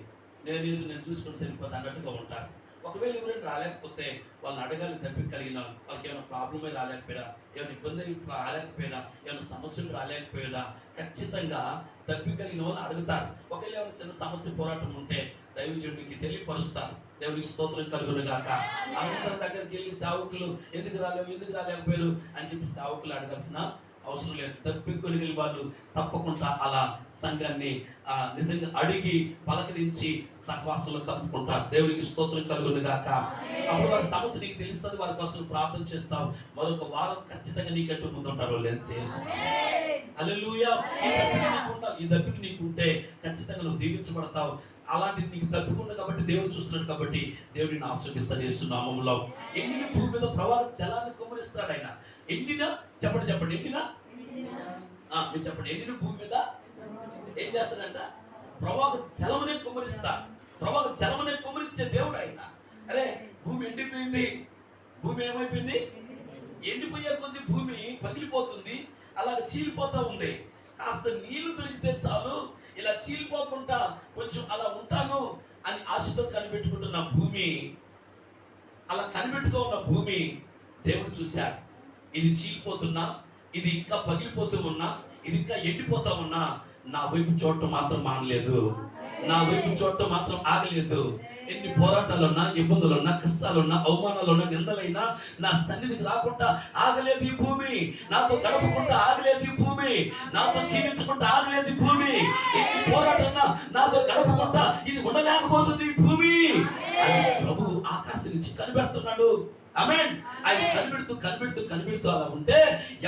A: నేను చూసుకొని సరిపోద్ది అన్నట్టుగా ఉంటారు. ఒకవేళ ఎవరైనా రాలేకపోతే వాళ్ళని అడగాలి. దప్పిక కలిగిన వాళ్ళకి ఏమైనా ప్రాబ్లమే రాలేకపోయినా, ఏమైనా ఇబ్బంది రాలేకపోయినా, ఏమైనా సమస్యలు రాలేకపోయినా ఖచ్చితంగా దప్పిక కలిగిన వాళ్ళు అడుగుతారు. ఒకవేళ ఏమైనా చిన్న సమస్య పోరాటం ఉంటే దైవజనుడికి తెలియపరుస్తారు. దేవునికి స్తోత్రం కలుగును గాక. అందరి దగ్గరికి వెళ్ళి సేవకులు ఎందుకు రాలేకపోయారు అని చెప్పి సేవకులు అడగాల్సిన అవసరం లేదు. దప్పికొనిగిన వాళ్ళు తప్పకుండా అలా సంఘాన్ని నిజంగా అడిగి పలకరించి సహవాసంలో కలుపుకుంటారు. దేవునికి స్తోత్రం కలుగును గాక. అప్పుడు వారి సమస్య నీకు తెలుస్తుంది, వారి కోసం ప్రార్థన చేస్తావు. మరొక వారం ఖచ్చితంగా నీకంటూ ముందుంటారు వాళ్ళు. హల్లెలూయా. ఈ దప్పిక నీకుంటే ఖచ్చితంగా నువ్వు దీవించబడతావు. అలాంటి నీకు దప్పికుంది కాబట్టి దేవుడు చూస్తున్నాడు, కాబట్టి దేవుడిని ఆశ్రయిస్తాడు యేసు నామములో. ఎండిన భూమి మీద ప్రవాహ జలాన్ని కుమ్మరిస్తాడు ఆయన. ఎండిన చెప్పండి ఎండిన మీరు చెప్పండి, ఎండిన భూమి మీద ఏం చేస్తాడంట? ప్రవాహ జలమునే కుమ్మరిస్తా. ప్రవాహ జలమునే కుమ్మరించే దేవుడు ఆయన. అరే భూమి ఎండిపోయింది, భూమి ఏమైపోయింది? ఎండిపోయే కొద్ది భూమి పగిలిపోతుంది, అలాగే చీలిపోతా ఉంది. కాస్త నీళ్లు దొరికితే చాలు, ఇలా చీలిపోకుండా కొంచెం అలా ఉంటాను అని ఆశతో కనిపెట్టుకుంటున్న భూమి, అలా కనిపెట్టుకో ఉన్న భూమి దేవుడు చూశాడు. ఇది చీలిపోతున్నా, ఇది ఇంకా పగిలిపోతూ ఉన్నా, ఇది ఇంకా ఎండిపోతా ఉన్నా, నా వైపు చూడటం మాత్రం మానలేదు, నా వైపు చూడటం మాత్రం ఆగలేదు. ఎన్ని పోరాటాలున్నా, ఇబ్బందులున్నా, కష్టాలున్నా, అవమానాలున్నా, నిందలైనా నా సన్నిధికి రాకుండా ఆగలేదు ఈ భూమి. నాతో గడపకుండా ఆగలేదు ఈ భూమి. నాతో జీవించకుండా ఆగలేదు ఈ భూమి. ఎన్ని పోరాటాలున్నా నాతో గడపకుండా ఇది ఉండలేకపోతుంది ఈ భూమి అని ప్రభు ఆకాశం నుంచి కనిపెడుతున్నాడు. ఆమేన్. ఆయన కనిపెడుతూ అలా ఉంటే,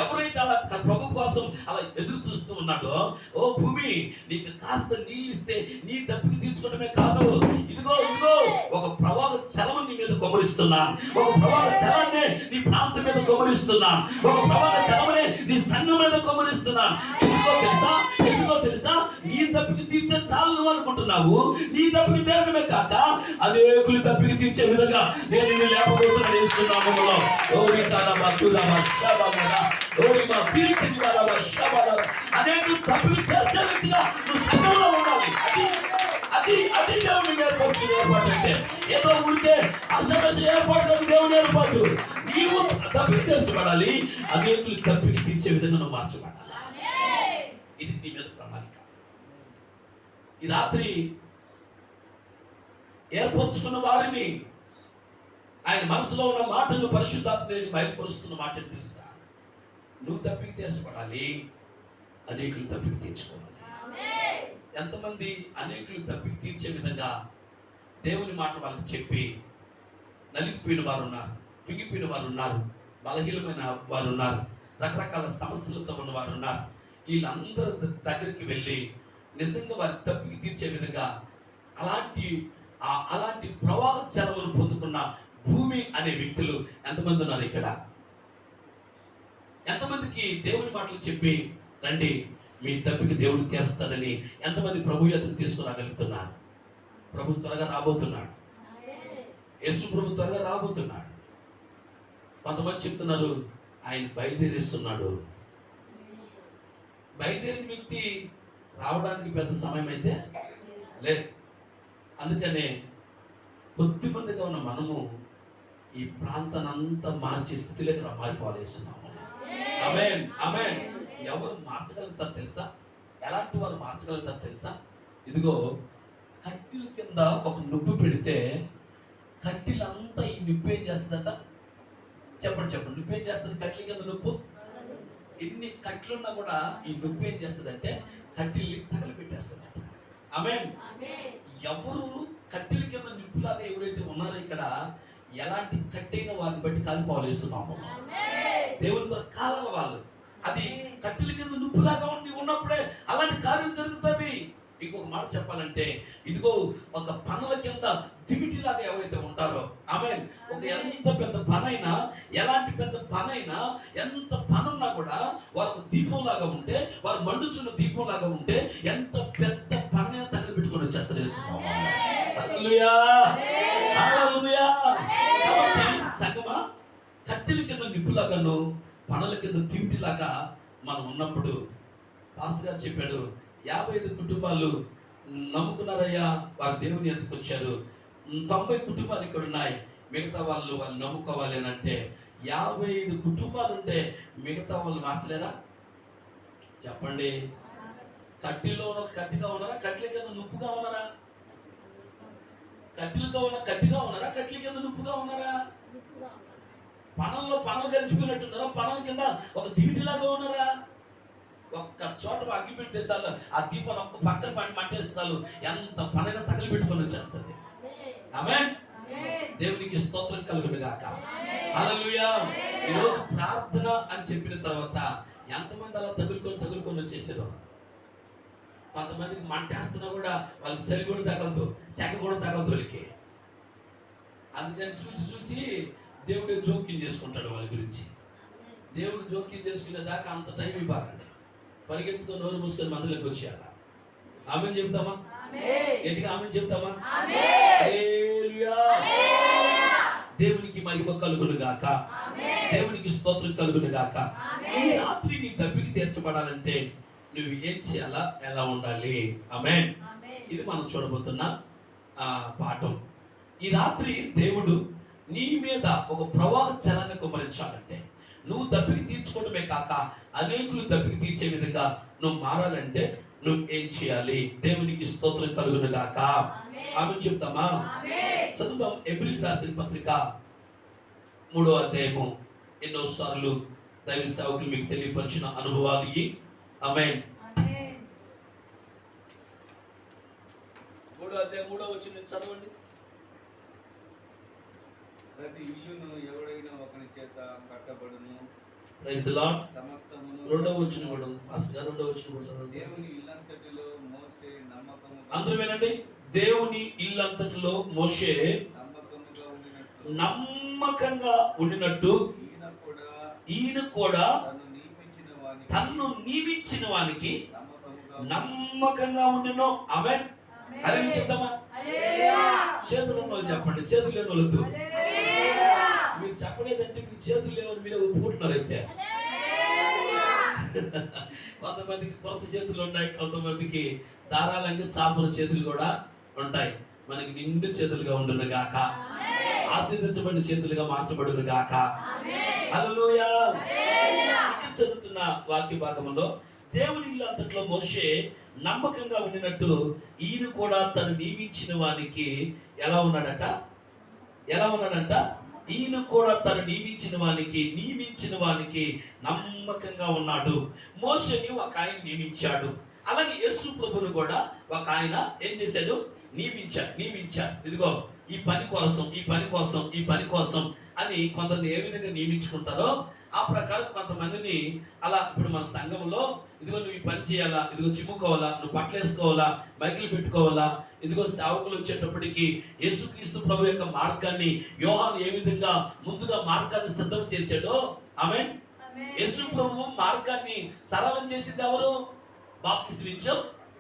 A: ఎవరైతే అలా ప్రభు కోసం అలా ఎదురు చూస్తూ ఉన్నాడో, ఓ భూమి నీకు కాస్త నీళ్ళు ఇస్తే నీ దప్పికి తీర్చుకోవడమే కాదు, ఇదిగో ఒక ప్రవాహ జలం నీ మీద కుమ్మరిస్తున్నాను, ఒక ప్రవాహ జలాన్ని నీ ప్రాంతం మీద కుమ్మరిస్తున్నాను, ఒక ప్రవాహ జలమనే నీ సంఘం మీద కుమ్మరిస్తున్నాను. ఎందుకో తెలుసా నీ దప్పికి తీర్చే చాలు నువ్వు అనుకుంటున్నావు. నీ దప్పికి తీరడమే కాక అనేకులు దప్పికి తీర్చే విధంగా నేను నిన్ను లేపబోతున్నాను. అనేక తప్పులు తెచ్చే వ్యక్తిగా నువ్వు సంఘంలో ఉండాలి. అది దేవుని ఏర్పరిచిన ఏర్పాటు. అంటే ఏదో ఉంటే ఆశపశ ఏర్పాటు కాదు దేవుని ఏర్పాటు. నీవు తప్పికి తెచ్చబడాలి, అనేకులు తప్పికి తీర్చే విధంగా నువ్వు మార్చబడాలి. ఇది నీ మీద ప్రణాళిక. ఈ రాత్రి ఏర్పరచుకున్న వారిని, ఆయన మనసులో ఉన్న మాటను పరిశుద్ధాత్మ బయలుపరుస్తున్న మాట తెలుసా? నువ్వు తప్పికి తీర్చబడాలి, అనేకులు తప్పికి తీర్చుకోవాలి. ఎంతమంది అనేకులు తప్పికి తీర్చే విధంగా దేవుని మాట వాళ్ళకి చెప్పి నలిగిపోయిన వారు ఉన్నారు, పిగిపోయిన వారు ఉన్నారు, బలహీనమైన వారు ఉన్నారు, రకరకాల సమస్యలతో ఉన్న వారు ఉన్నారు. వీళ్ళందరి దగ్గరికి వెళ్ళి నిజంగా వారి తప్పికి తీర్చే విధంగా అలాంటి ప్రవాహ జలమును పొందుకున్న భూమి అనే వ్యక్తులు ఎంతమంది ఉన్నారు ఇక్కడ? ఎంతమందికి దేవుని మాటలు చెప్పి రండి మీ తప్పికి దేవుడు తీరుస్తాడని ఎంతమంది ప్రభు ఎదురు తీసుకురాగలుగుతున్నారు? ప్రభు త్వరగా రాబోతున్నాడు. యేసు ప్రభు త్వరగా రాబోతున్నాడు. కొంతమంది చెప్తున్నారు ఆయన బయలుదేరిస్తున్నాడు. బయలుదేరిన వ్యక్తి రావడానికి పెద్ద సమయం అయితే లేదు. అందుకనే కొద్దిమందిగా ఉన్న మనము ఈ ప్రాంతానంతా మార్చే స్థితిలోకి మారిపోలేస్తున్నాము. ఆమేన్, ఆమేన్. ఎవరు మార్చగలుగుతారు తెలుసా? ఎలాంటి వారు మార్చగలుగుతారు తెలుసా? ఇదిగో కట్టెల కింద ఒక నువ్వు పెడితే కట్టెలంతా ఈ నిప్పు ఏం చేస్తుందంట? చెప్పండి నిప్పు ఏం చేస్తుంది? కట్టెల కింద నువ్వు ఎన్ని కట్టెలున్నా కూడా ఈ నువ్వు ఏం చేస్తుందంటే కట్టెల్ని తగలబెట్టేస్తుందంట. ఆమేన్. ఎవరు కట్టెల కింద నిప్పులాగా ఎవరైతే ఉన్నారో ఇక్కడ, ఎలాంటి కట్టెైన వారిని బట్టి కాలిపోలేస్తున్నాము. దేవుని కొరకు కాలాల వాళ్ళు అది కట్టెల కింద నిప్పులాగా ఉన్నప్పుడే అలాంటి కార్యం జరుగుతుంది. ఇంకొక మాట చెప్పాలంటే, ఇదిగో ఒక పనుల కింద దివిటిలాగా ఎవరైతే ఉంటారో, ఆమేన్, ఒక ఎంత పెద్ద పనైనా, ఎలాంటి పెద్ద పనైనా, ఎంత పనున్నా కూడా వారు దీపంలాగా ఉంటే, వారు మండుచున్న దీపంలాగా ఉంటే, ఎంత పెద్ద పనైనా తగలబెట్టుకొని వచ్చేస్తారు. హల్లెలూయా, హల్లెలూయా. కాబట్టి సంగమా, కట్టెల కింద నిప్పులాగాను, పనుల కింద దివిటిలాగా మనం ఉన్నప్పుడు, పాస్టర్ గారు చెప్పాడు 55 కుటుంబాలు నమ్ముకున్నారయ్యా, వారు దేవుని ఎందుకు వచ్చారు, 90 కుటుంబాలు ఇక్కడ ఉన్నాయి, మిగతా వాళ్ళు నమ్ముకోవాలి అని అంటే, 55 కుటుంబాలు ఉంటే మిగతా వాళ్ళు మార్చలేరా? చెప్పండి. కట్టెలో కట్టిగా ఉన్నారా? కట్టెల కింద నుప్పుగా ఉన్నారా? కట్టెలతో ఉన్న కట్టిగా ఉన్నారా? కట్టెల కింద నుప్పుగా ఉన్నారా? పనులు కలిసిపోయినట్టున్నారా? పనుల కింద ఒక దివిటిలాగా ఉన్నారా? ఒక్క చోట అగ్గి పెడితే చాలు, ఆ దీపాన్ని ఒక్క పక్కన మంటేస్తే చాలు, ఎంత పనైనా తగిలి పెట్టుకొని వచ్చేస్తుంది. ఆమేన్. దేవునికి స్తోత్రం కలుగును గాక. హల్లెలూయా. ఈరోజు ప్రార్థన అని చెప్పిన తర్వాత ఎంతమంది అలా తగులుకొని వచ్చేసారు? కొంతమందికి మంటేస్తున్నా కూడా వాళ్ళకి చలి కూడా తగలదు, సెగ కూడా తగలదు వాళ్ళకి. అందుకని చూసి దేవుడు జోక్యం చేసుకుంటాడు వాళ్ళ గురించి. దేవుడు జోక్యం చేసుకునే దాకా అంత టైం ఇవ్వకండి. పరిగెత్తుకొని నోరు మూసుకొని మందులకు వచ్చేయాల. ఆమేన్ చెప్తామా? ఎందుకు ఆమేన్ చెప్తామా? హల్లెలూయా. దేవునికి మహిమ కలుగును గాక. దేవునికి స్తోత్రం కలుగును గాక. ఈ రాత్రి నీ దప్పికి తీర్చబడాలంటే నువ్వు ఏం చేయాలా, ఎలా ఉండాలి? ఆమేన్. ఇది మనం చూడబోతున్న పాఠం. ఈ రాత్రి దేవుడు నీ మీద ఒక ప్రవాహ జలాన్ని కుమ్మరించాలంటే, నువ్వు దప్పికి తీర్చుకోవడమే కాక అనేకులు దప్పికి తీర్చే విధంగా నువ్వు మారాలంటే నువ్వు ఏం చేయాలి? దేవునికి స్తోత్రం కలుగును గాక. ఆమె చెప్తామా? చదువుదాం. హెబ్రీయులకు రాసిన పత్రిక 3వ అధ్యాయము. ఎన్నోసార్లు దైవ సేవకులు మీకు తెలియపరిచిన అనుభవాలు ఇవి. ఆమేన్. 3వ అధ్యాయం 3వ వచనం చదవండి.
B: ప్రతి ఇల్లును ఎవడైనా ఒకని చేత కట్టబడును.
A: Praise lord.
B: సమస్తమును.
A: 2వ వచనం కూడా పాస్టర్ గారు 2వ వచనం కూడా చదవండి.
B: దేవుని ఇల్లంతటిలో మోషే నమ్మకముగా.
A: అందరూ వినండి. దేవుని ఇల్లంతటిలో మోషే నమ్మకంగా ఉండినట్టు ఈయన కూడా తన్ను నియమించిన వానికి నమ్మకంగా ఉండినో. ఆమేన్. అని చెప్తామా? చేతులు ఉన్న వాళ్ళు చెప్పండి, చేతులు లేని వాళ్ళు. మీరు చెప్పలేదంటే మీకు చేతులు లేవని మీరు ఒప్పుకుంటున్నారు. అయితే కొంతమందికి కొత్త చేతులు ఉన్నాయి, కొంతమందికి దారాలంటే చాపల చేతులు కూడా ఉంటాయి. మనకి నిండు చేతులుగా ఉండును గాక. ఆశీర్వదించబడిన చేతులుగా మార్చబడును గాక. హల్లెలూయా. ఇక్కడ చదువుతున్న వాక్య భాగంలో దేవుని ఇల్లు అంతట్లో మోషే నమ్మకంగా ఉండినట్టు ఈయన కూడా తను నియమించిన వానికి ఎలా ఉన్నాడంట? ఈయన కూడా తను నియమించిన వానికి నమ్మకంగా ఉన్నాడు. మోషేని ఒక ఆయన నియమించాడు. అలాగే యేసు ప్రభువును కూడా ఒక ఆయన ఏం చేశాడు? నియమించాడు. ఇదిగో ఈ పని కోసం అని కొందరిని ఏ విధంగా నియమించుకుంటారో ఆ ప్రకారం కొంతమందిని అలా. ఇప్పుడు మన సంఘంలో ఇదిగో నువ్వు ఈ పని చేయాలా, ఇదిగో చిమ్ముకోవాలా, నువ్వు బట్టలేసుకోవాలా, మైకులు పెట్టుకోవాలా, ఇదిగో సేవకులు వచ్చేటప్పటికి యేసుక్రీస్తు ప్రభు యొక్క మార్గాన్ని యోహాను ఏ విధంగా ముందుగా మార్గాన్ని సిద్ధం చేశాడో. ఆమేన్. యేసు ప్రభు మార్గాన్ని సరళం చేసింది ఎవరు? బాప్తిస్మం ఇచ్చే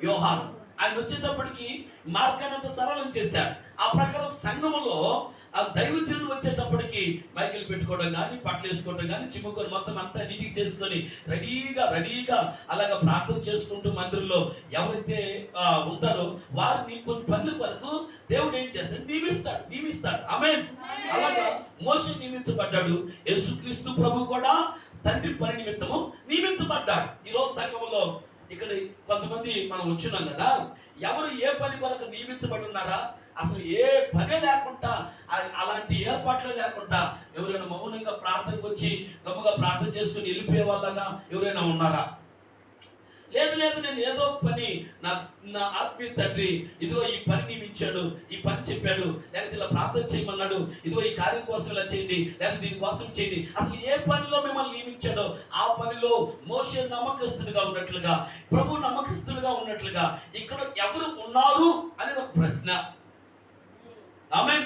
A: యోహాను. ఆయన వచ్చేటప్పటికి మార్గాన్ని అంతా సరళం చేశాడు. ఆ ప్రకారం సంఘములో ఆ దైవజనులు వచ్చేటప్పటికి మైకులు పెట్టుకోవడం కానీ, పట్లు వేసుకోవడం కానీ, చిమ్ముకొని మొత్తం అంతా నీటికి చేసుకొని రెడీగా అలాగా ప్రార్థన చేసుకుంటూ మందిరంలో ఎవరైతే ఉంటారో వారిని కొన్ని పనుల వరకు దేవుడు ఏం చేస్తాడు? నియమిస్తాడు. ఆమేన్. అలాగా మోషే నియమించబడ్డాడు. యేసుక్రీస్తు ప్రభు కూడా తండ్రి పని నిమిత్తము నియమించబడ్డాడు. ఈరోజు సంఘములో ఇక్కడ కొంతమంది మనం వచ్చున్నాం కదా, ఎవరు ఏ పని కొరకు నియమించబడి ఉన్నారా? అసలు ఏ పనే లేకుండా, అలాంటి ఏర్పాట్లు లేకుండా ఎవరైనా మౌనంగా ప్రార్థనకు వచ్చి గమ్ముగా ప్రార్థన చేసుకుని వెళ్ళిపోయే వాళ్ళగా ఎవరైనా ఉన్నారా? లేదు, నేను ఏదో పని నా ఆత్మీయ తండ్రి ఇదిగో ఈ పని నియమించాడు, ఈ పని చెప్పాడు, లేకపోతే ఇలా ప్రార్థన చేయమన్నాడు, ఇదిగో ఈ కార్యం కోసం ఇలా చేయండి, లేకపోతే దీనికోసం చేయండి. అసలు ఏ పనిలో మిమ్మల్ని నియమించాడో ఆ పనిలో మోషే నమ్మకస్తులుగా ఉన్నట్లుగా, ప్రభు నమ్మకస్తులుగా ఉన్నట్లుగా ఇక్కడ ఎవరు ఉన్నారు అనేది ఒక ప్రశ్న. ఆమేన్.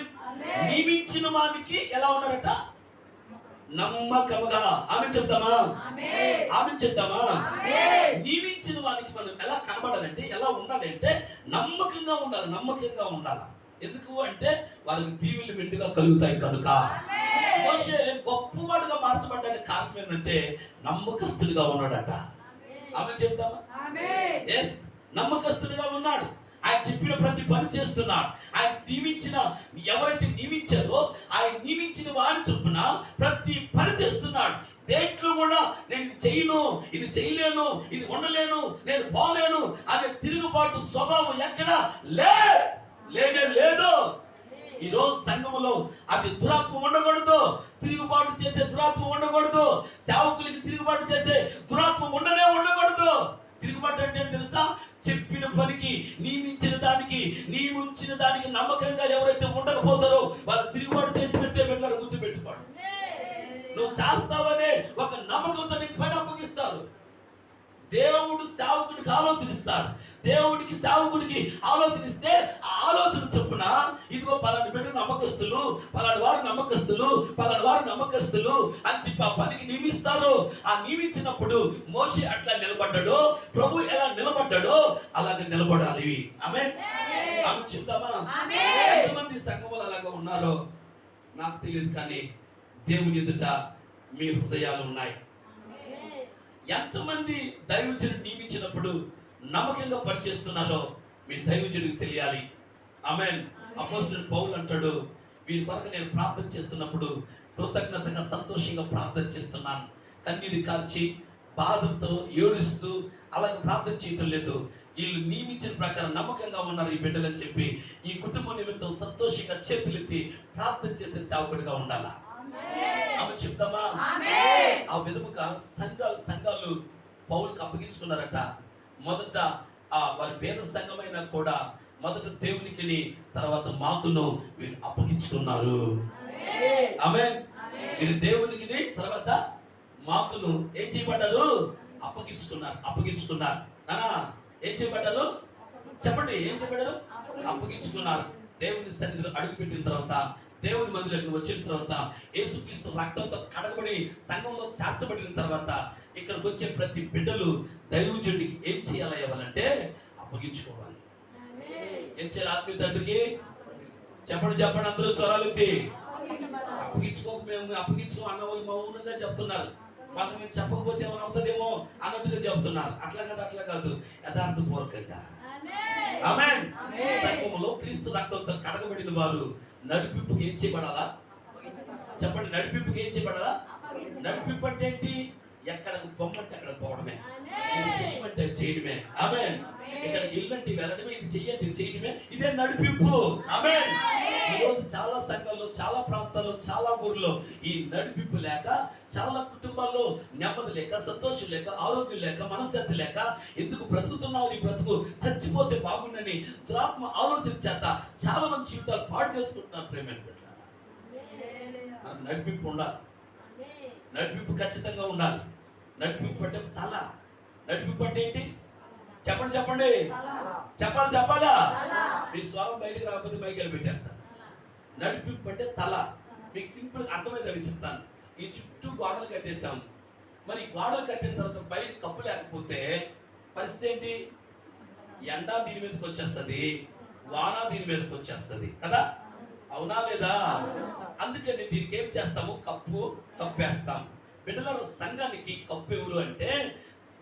A: నియమించిన వానికి ఎలా ఉన్నారట? నమ్మకముగా. ఆమె చెప్తామా? నియమించిన వానికి మనం ఎలా కనబడాలంటే, ఎలా ఉండాలంటే నమ్మకంగా ఉండాలి. ఎందుకు అంటే వాళ్ళకి దీవెనలు మెండుగా కలుగుతాయి కనుక. మోషే గొప్పవాడుగా మార్చబడ్డానికి కారణం ఏంటంటే నమ్మకస్తుడిగా ఉన్నాడట. ఆమె చెప్తామా? ఎస్, నమ్మకస్తుడిగా ఉన్నాడు. ఆయన చెప్పిన ప్రతి పని చేస్తున్నాడు. ఆయన ఎవరైతే నియమించారో ఆయన నియమించిన వారి చొప్పున ప్రతి పని చేస్తున్నాడు. దేంట్లో కూడా నేను ఇది చేయను, ఇది చేయలేను, ఇది ఉండలేను, నేను పోలేను అనే తిరుగుబాటు స్వభావం ఎక్కడ లేదు. ఈ రోజు సంఘములో అది దురాత్మ ఉండకూడదు, తిరుగుబాటు చేసే దురాత్మ ఉండకూడదు, సేవకులకి తిరుగుబాటు చేసే దురాత్మ ఉండకూడదు. తిరుగుబాటు అంటే తెలుసా? చెప్పిన పనికి, నియమించిన దానికి నమ్మకంగా ఎవరైతే ఉండకపోతారో వాళ్ళు తిరుగుబాటు చేసినట్టే బిడ్డలు గుర్తు పెట్టుకోండి. నువ్వు చేస్తావనే ఒక నమ్మకంతో నీకు పని అప్పగిస్తారు. దేవుడు సేవకుడికి ఆలోచనిస్తాడు. దేవుడికి సేవకుడికి ఆలోచనిస్తే ఆ ఆలోచన చొప్పున ఇదిగో పలాని బిడ్డ నమ్మకస్తులు, పలాని వారు నమ్మకస్తులు అని చెప్పి ఆ పనికి నియమిస్తారు. ఆ నియమించినప్పుడు మోషే అట్లా నిలబడ్డాడో, ప్రభు ఎలా నిలబడ్డాడో అలాగే నిలబడాలి. ఆమేన్. ఆమె చెప్తామా? ఎంతమంది సంఘములు అలాగా ఉన్నారో నాకు తెలియదు, కానీ దేవుని ఎదుట మీ హృదయాలు ఉన్నాయి. ఎంతమంది దైవజనుడు నియమించినప్పుడు నమ్మకంగా పనిచేస్తున్నారో మీ దైవజనుడికి తెలియాలి. ఆమేన్. అపోస్తలుడు పౌలు అంటాడు, వీరి కొరకు నేను ప్రార్థన చేస్తున్నప్పుడు కృతజ్ఞతగా సంతోషంగా ప్రార్థన చేస్తున్నాను, కన్నీరు కార్చి బాధతో ఏడుస్తూ అలాగే ప్రార్థన చేయటం లేదు. వీళ్ళు నియమించిన ప్రకారం నమ్మకంగా ఉన్నారు ఈ బిడ్డలని చెప్పి ఈ కుటుంబ నిమిత్తం సంతోషంగా చేతులెత్తి ప్రార్థన చేసే సేవకుడిగా ఉండాలా. ఆమె చెప్తామా? ఆ విధముగా సంఘాలు పౌలుకి అప్పగించుకున్నారట. మొదట వారి పేద సంఘమైనా కూడా మొదట దేవునికి, తర్వాత మాకును వీరు అప్పగించుకున్నారు. ఆమేన్. వీరు దేవునికి తర్వాత మాకును ఏం చేయబడ్డారు? అప్పగించుకున్నారు. నానా ఏం చేయబడ్డారు? చెప్పండి, ఏం చేయబడ్డారు? అప్పగించుకున్నారు. దేవుని సన్నిధిలో అడుగుపెట్టిన తర్వాత, దేవుని మందిరానికి వచ్చిన తర్వాత, యేసుక్రీస్తు రక్తంతో కడగబడి సంఘంలో చేర్చబడిన తర్వాత ఇక్కడికి వచ్చే ప్రతి బిడ్డలు దైవజనుడికి ఏం చేయాలి ఇవ్వాలంటే అప్పగించుకోవాలి. ఏం చేయాలి? ఆత్మీయ తండ్రికి చెప్పండి అందరూ స్వరాలు ఎత్తి. అప్పగించుకో అన్న వాళ్ళు మౌనంగా చెప్తున్నారు. కొంతమంది చెప్పకపోతే ఏమైనా అవుతుందేమో అన్నట్టుగా చెప్తున్నారు. అట్లా కాదు, యథార్థపూర్వకంగా. ఆమేన్. సంఘములో క్రీస్తు రక్తంతో కడగబడిన వారు నడిపింపుకి ఏం చేయబడాలా? చెప్పండి, నడిపింపుకి ఏం చేయబడాలా? నడిపింపు అంటే ఏంటి? ఎక్కడికి పొమ్మంటే అక్కడ పోవడమే, ఇది చేయమంటే చేయడమే. ఆమేన్. ఇక్కడ ఇల్లంటే వెళ్ళడమే, ఇది చెయ్యండి చేయడమే, ఇదే నడిపింపు. ఆమేన్. ఈరోజు చాలా సంఘాల్లో, చాలా ప్రాంతాల్లో, చాలా ఊర్లో ఈ నడిపింపు లేక చాలా కుటుంబాల్లో నెమ్మది లేక, సంతోషం లేక, ఆరోగ్యం లేక, మనశ్శాంతి లేక, ఎందుకు బ్రతుకుతున్నావు ఈ బ్రతుకు చచ్చిపోతే బాగుండని దురాత్మ ఆలోచన చేత చాలా మంది జీవితాలు పాడు చేసుకుంటున్నారు. ప్రేమైన బిడ్డలారా, మనకు నడిపింపు ఉండాలి. నడిపింపు ఖచ్చితంగా ఉండాలి. నడిపింపు అంటే తల. నడిపింపు అంటే ఏంటి? చెప్పండి. చెప్పాలా? మీ స్వరం బయటకు రాకపోతే మైకెళ్ళి పెట్టేస్తాను. నడిపింపు అంటే తల. మీకు సింపుల్ అర్థమైందని చెప్తాను. ఈ చుట్టూ గోడలు కట్టేసాం. మరి గోడలు కట్టిన తర్వాత బయట కప్పు లేకపోతే పరిస్థితి ఏంటి? ఎండ దీని మీదకి వచ్చేస్తుంది, వాన దీని మీదకి వచ్చేస్తుంది కదా, అవునా లేదా? అందుకని దీనికి ఏం చేస్తాము? కప్పేస్తాం. బిడ్డల సంఘానికి కప్పు ఎవరు అంటే,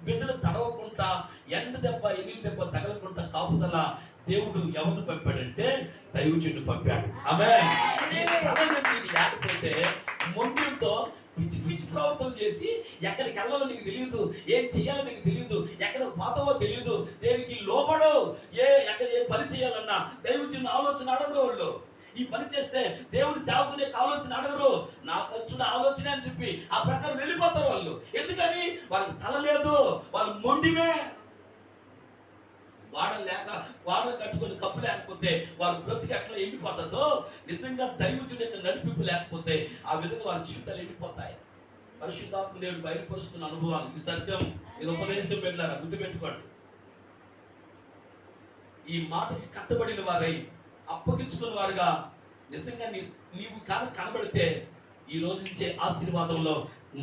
A: బిడ్డలు తడవకుండా, ఎండ దెబ్బ ఎనిమిది దెబ్బ తగలకుండా కాపుదల దేవుడు ఎవరిని పంపాడంటే దైవజనుడిని పంపాడు. ఆమేన్. ఈ తలనొప్పి లేకపోతే మొండంతో పిచ్చి ప్రవర్తన చేసి ఎక్కడికి వెళ్ళాలో నీకు తెలియదు, ఏం చేయాలో నీకు తెలియదు, ఎక్కడ పోతావో తెలియదు, దేనికి లోపడో, ఎక్కడ ఏ పని చేయాలన్నా దైవజనుడి ఆలోచన అడగరు వాళ్ళు. ఈ పని చేస్తే దేవుని సేవకునే ఆలోచన అడగరు, నా ఖర్చున ఆలోచన అని చెప్పి ఆ ప్రకారం వెళ్ళిపోతారు వాళ్ళు. ఎందుకని? వాళ్ళకి తల లేదు, వాళ్ళు మొండిమే. వాడలు కట్టుకొని కప్పు లేకపోతే వారి బ్రతికి ఎట్లా ఎండిపోతుందో, నిజంగా దైవజనుడి యొక్క నడిపింపు లేకపోతే ఆ విధంగా వారి జీవితాలు ఎండిపోతాయి. పరిశుద్ధాత్మ దేవుడు బయలుపరుస్తున్న అనుభవాలు, ఇది సత్యం, ఇది ఉపదేశం. పెట్టారా? గుర్తుపెట్టుకోండి. ఈ మాటకి కట్టబడిన వారై అప్పగించుకున్న వారుగా నిజంగా నీవు కనబడితే ఈ రోజు నుంచే ఆశీర్వాదంలో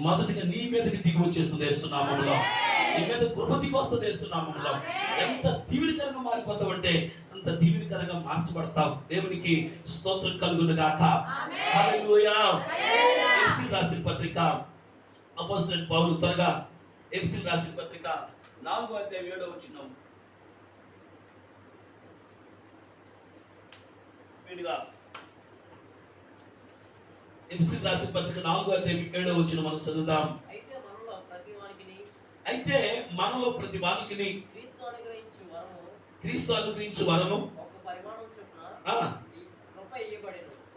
A: మొదటిగా నీ మీదకి దిగి వచ్చేస్తుంది యేసునామములో. నీ మీద కృప దిగి వస్తుంది యేసునామములో. ఎంత దీవెనకరంగా మారిపోతావు అంటే అంత దీవెనకరంగా మార్చబడతావు. దేవునికి స్తోత్రం కలుగును గాక. హల్లెలూయా. ఎఫెసీయులకు రాసిన పత్రిక అపోస్తలుడైన పౌలు త్వరగా ఎఫెసీయులకు రాసిన పత్రిక 4వ అధ్యాయం 7వ వచనం స్పీడ్గా. ఎఫెసీయులకు రాసిన పత్రిక 4వ అధ్యాయం 7వ వచనం మనం చదువుదాం. అయితే మనలో ప్రతి వానికిని క్రీస్తు అనుగ్రహించు వరము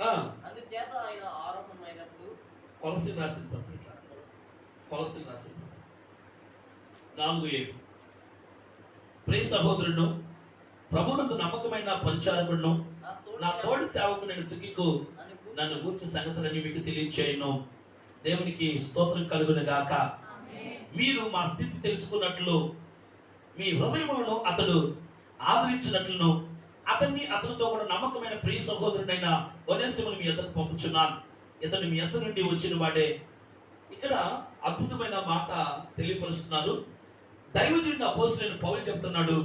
A: ఆ,
C: అందుచేత ఆయన ఆరోపణమైనప్పుడు
A: కొలసీలు రాసిన పత్రిక 4:7. ప్రియ సహోదరుడు, ప్రభువునందు నమ్మకమైన పరిచారకుడును నా తోటి సేవకుడైన తుకికు నన్ను గూర్చి సంగతులన్నీ మీకు తెలియచేయను. దేవునికి స్తోత్రం కలుగును గాక. మీరు మా స్థితి తెలుసుకున్నట్లు మీ హృదయములను అతడు ఆదరించినట్లును అతనితో కూడా నమ్మకమైన ప్రియ సహోదరుడైన ఒనేసిమును మీ యొద్దకు పంపుచున్నాను. ఇతను మీ యొద్ద నుండి వచ్చిన వాడే. ఇక్కడ అద్భుతమైన మాట తెలియపరుస్తున్నారు. దైవజనుడు అపోస్తలుడైన పౌలు చెప్తున్నాడు,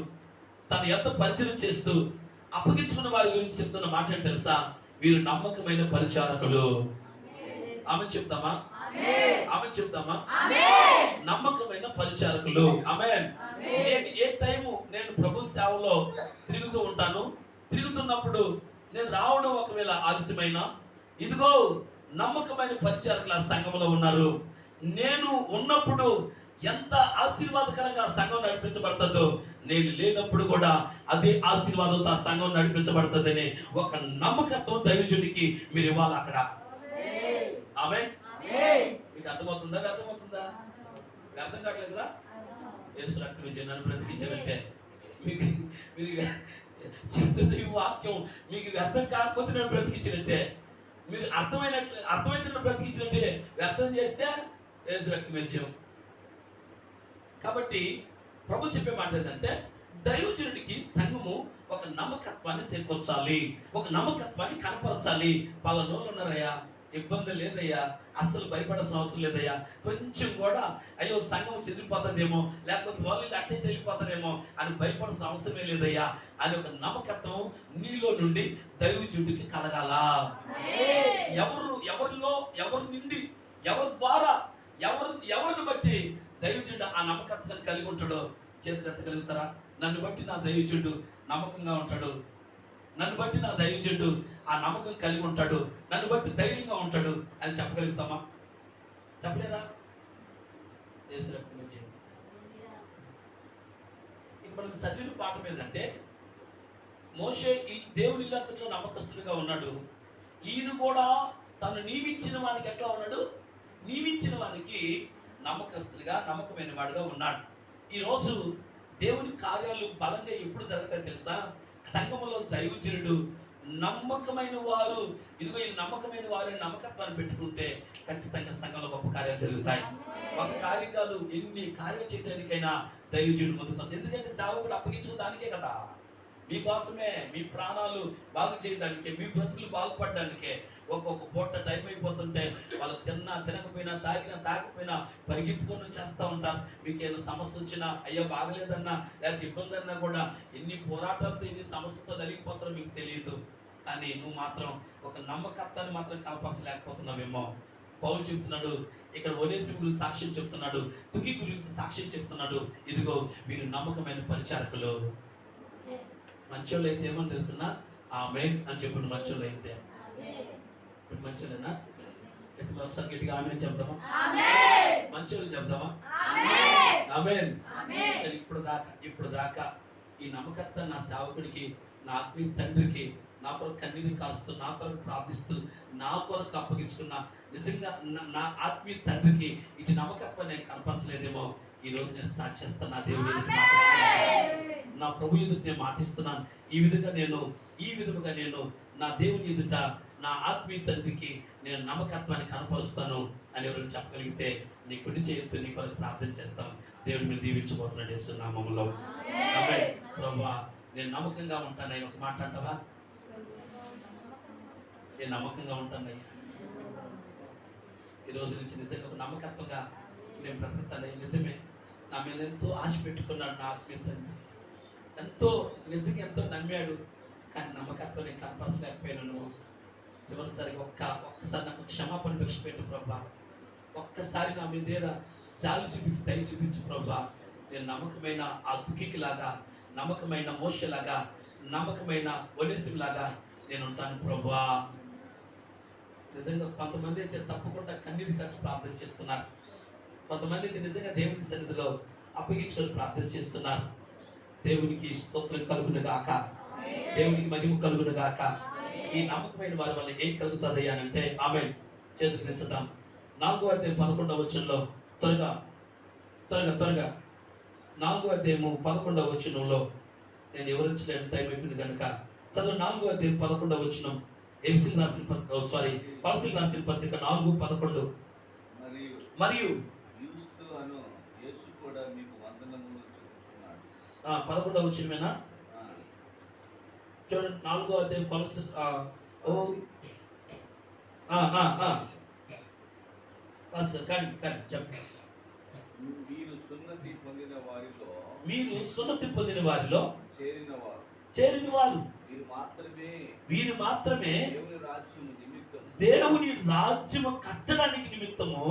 A: తన యొద్ద పరిచయం చేస్తూ అప్పగించుకున్న వారి గురించి చెప్తున్న మాట ఏంటి తెలుసా? వీరు నమ్మకమైన పరిచారకులు. ఆమె చెప్తామా? నమ్మకమైన పరిచారకులు. ఆమేన్. నేను ఏ టైము నేను ప్రభు సేవలో తిరుగుతూ ఉంటాను. తిరుగుతున్నప్పుడు నేను రావడం ఒకవేళ ఆలస్యమైన, ఇదిగో నమ్మకమైన పరిచారకులు ఆ సంఘంలో ఉన్నారు. నేను ఉన్నప్పుడు ఎంత ఆశీర్వాదకరంగా సంఘం నడిపించబడుతుందో, నేను లేనప్పుడు కూడా అదే ఆశీర్వాదంతో ఆ సంఘం నడిపించబడుతుందని ఒక నమ్మకత్వం దైవజనుడికి మీరు ఇవ్వాలి అక్కడ. ఆమేన్. మీకు అర్థమవుతుందా? అర్థం కావట్లేదు కదా? యేసు రక్తం ఇచ్చి నన్ను బ్రతికించారంటే మీకు మీరు చెప్తున్న ఈ వాక్యం మీకు వ్యర్థం కాకపోతే నన్ను బ్రతికించినట్టే. మీరు అర్థమైతే నన్ను బ్రతికించినట్టే. వ్యర్థం చేస్తే యేసు రక్తం ఇచ్చాం. కాబట్టి ప్రభు చెప్పే మాట ఏంటంటే, దైవజనుడికి సంఘము ఒక నమ్మకత్వాన్ని చేకూర్చాలి, ఒక నమ్మకత్వాన్ని కనపరచాలి. పలానోళ్ళు ఉన్నారయ్యా, ఇబ్బంది లేదయ్యా, అస్సలు భయపడాల్సిన అవసరం లేదయ్యా, కొంచెం కూడా అయ్యో సంఘం చెదిరిపోతుందేమో, లేకపోతే వాళ్ళు అట్టే వెళ్ళిపోతారేమో అని భయపడాల్సిన అవసరమే లేదయ్యా అని ఒక నమ్మకత్వం నీలో నుండి దైవజనుడికి కలగాల. ఎవరి నుండి, ఎవరి ద్వారా, ఎవరిని బట్టి దైవజనుడు ఆ నమ్మకత్వాన్ని కలిగి ఉంటాడో చేతులెత్తగలుగుతారా? నన్ను బట్టి నా దైవజనుడు నమ్మకంగా ఉంటాడు, నన్ను బట్టి నా దైవజనుడు ఆ నమ్మకం కలిగి ఉంటాడు, నన్ను బట్టి ధైర్యంగా ఉంటాడు అని చెప్పగలుగుతామా? చెప్పలేరా? యేసు రక్తం ఇచ్చి. ఇక మనం చదివిన పాఠం ఏంటంటే, మోషే ఈ దేవుని ఇల్లంతట్లో నమ్మకస్తుడిగా ఉన్నాడు. ఈయన కూడా తను నియమించిన వానికి ఎట్లా ఉన్నాడు? నియమించిన వానికి నమ్మకస్తుడిగా, నమ్మకమైన వాడుగా ఉన్నాడు. ఈరోజు దేవుని కార్యాలు బలంగా ఎప్పుడు జరుగుతాయి తెలుసా? సంఘములో దైవజనుడు నమ్మకమైన వారు, ఇదిగో ఈ నమ్మకమైన వారిని నమ్మకత్వాన్ని పెట్టుకుంటే ఖచ్చితంగా సంఘంలో గొప్ప కార్యాలు జరుగుతాయి. ఒక కార్యం కాదు, ఎన్ని కార్యాలు చేయడానికైనా దైవజనుడు ముందుకు వస్తుంది. ఎందుకంటే సేవకుడు అప్పగించుకోవడానికే కదా, మీకోసమే, మీ ప్రాణాలు బాగు చేయడానికే, మీ బ్రతుకులు బాగుపడడానికే. ఒక్కొక్క పూట టైం అయిపోతుంటే వాళ్ళు తినకపోయినా తాగకపోయినా పరిగెత్తుకొని చేస్తూ ఉంటారు. మీకు ఏమైనా సమస్య వచ్చినా, అయ్యో బాగలేదన్నా, లేకపోతే ఇబ్బంది అన్నా కూడా ఎన్ని పోరాటాలతో ఎన్ని సమస్యలతో నలిగిపోతారో మీకు తెలియదు. కానీ నువ్వు మాత్రం ఒక నమ్మకత్వాన్ని మాత్రం కనపరచలేకపోతున్నావేమో. పౌలు చెప్తున్నాడు, ఇక్కడ ఒనేసిము గురించి సాక్ష్యం చెప్తున్నాడు, తుకి గురించి సాక్ష్యం చెప్తున్నాడు. ఇదిగో వీరు నమ్మకమైన పరిచారకులు. మంచోళ్ళు అయితే ఏమని తెలుసున్నా? ఆమేన్ అని చెప్పండి. మంచోళ్ళు అయితే మంచోళ్ళేనా? ఒకసారి గట్టిగా ఆమేన్ చెప్తామా? మంచోళ్ళు చెప్తామా? ఆమేన్. ఇప్పుడు దాకా ఈ నమ్మకత్వం నా సేవకుడికి, నా ఆత్మీయ తండ్రికి, నా కొరకు కన్నీరు కారుస్తూ, నా కొరకు ప్రార్థిస్తూ, నా కొరకు అప్పగించుకున్న నిజంగా నా ఆత్మీయ తండ్రికి ఇటు నమ్మకత్వం నేను కనపరచలేదేమో. ఈ రోజు నేను స్టార్ట్ చేస్తాను. నా దేవుని ఎదుట మాటిస్తున్నాను, నా ప్రభు ఎదుట నేను మాటిస్తున్నాను. ఈ విధముగా నేను నా దేవుని ఎదుట, నా ఆత్మీయ తండ్రికి నేను నమ్మకత్వాన్ని కనపరుస్తాను అని ఎవరైనా చెప్పగలిగితే నీ కుడి చేయొద్దు, నీ కొరకు ప్రార్థన చేస్తాం. దేవుని మీరు దీవించబోతున్నాడు యేసు నామములో. ఆమేన్. ప్రభువా, నేను నమ్మకంగా ఉంటాను. ఆయన ఒక మాట అంటావా? నేను నమ్మకంగా ఉంటానయ్యా. ఈ రోజు నుంచి నిజంగా ఒక నమ్మకత్వంగా నేను బ్రతుకుతానయ్యా. నిజమే, నా మీద ఎంతో ఆశ పెట్టుకున్నాడు నా ఆత్మీయ తండ్రి, నిజంగా ఎంతో నమ్మాడు. కానీ నమ్మకత్వం నేను కనపరచలేకపోయాను. చివరిసారిగా ఒక్కసారి నాకు క్షమాపణ భిక్ష పెట్టు ప్రభా. ఒక్కసారి నా మీద జాలి చూపించి, దయ చూపించు ప్రభా. నేను నమ్మకమైన ఆ తుకికి లాగా, నమ్మకమైన మోషేలాగా, నమ్మకమైన ఒనేసిము లాగా నేను ఉంటాను ప్రభా. నిజంగా కొంతమంది అయితే తప్పకుండా కన్నీరు ఖర్చు ప్రార్థన చేస్తున్నారు. కొంతమంది అయితే నిజంగా దేవుని సన్నిధిలో అప్పగించుకొని ప్రార్థన చేస్తున్నారు. దేవునికి స్తోత్రం కలుగును గాక, దేవునికి మహిమ కలుగును గాక. ఈ నమ్మకమైన వారి వల్ల ఏం కలుగుతుంది అని అంటే ఆమె చేతులు దించుదాం. 4వ అధ్యాయం 11వ వచనంలో త్వరగా 4వ అధ్యాయము 11వ వచనంలో నేను వివరించలేని టైం అయిపోయింది కనుక చదువు. 4వ అధ్యాయం 11వ వచనం కొలస్సీయులకు రాసిన పత్రిక 4:11. మరియు
B: యూస్తు అను యేసు కూడా మీకు వందనములు చెప్పుచున్నాడు.
A: 11వ వచనమేనా? చూడండి 4వ అధ్యాయం కొలస్సీ కానీ చెప్పండి.
B: మీరు సున్నతి పొందిన
A: వారిలో చేరిన వారు వీరు మాత్రమే దేవుని రాజ్యము కట్టడానికి నిమిత్తము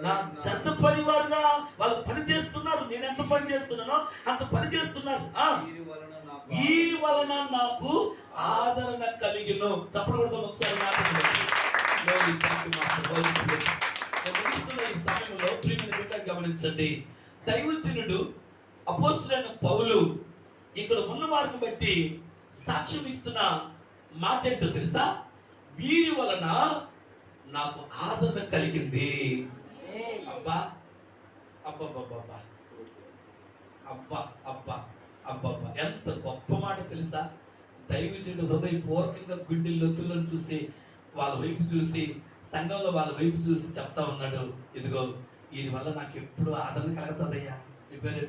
A: నా చెత్త పరివారుగా వాళ్ళు పని చేస్తున్నారు. నేను ఎంత పని చేస్తున్నానో అంత పని చేస్తున్నారు. వీరి వలన నాకు ఆదరణ కలిగిను. చెప్పకూడదు ఒకసారి ముగిస్తున్న ఈ సమయంలో ప్రియమైన బిడ్డలు గమనించండి. దైవజనుడు అపోస్తలుడైన పౌలు ఇక్కడ ఉన్న వారిని బట్టి సాక్ష్యం ఇస్తున్న మాట ఏంటో తెలుసా? వీరి వలన నాకు ఆదరణ కలిగింది. అబ్బా అబ్బబ్బబ్బబ్బా అబ్బా అబ్బా అబ్బబ్బా ఎంత గొప్ప మాట తెలుసా? దైవజనుడు హృదయపూర్వకంగా గుండె లొత్తులను చూసి వాళ్ళ వైపు చూసి సంఘంలో వాళ్ళ వైపు చూసి చెప్తా ఉన్నాడు, ఇదిగో వీరి వల్ల నాకు ఎప్పుడు ఆదరణ కలుగుతుందయ్యా. నీ పేరు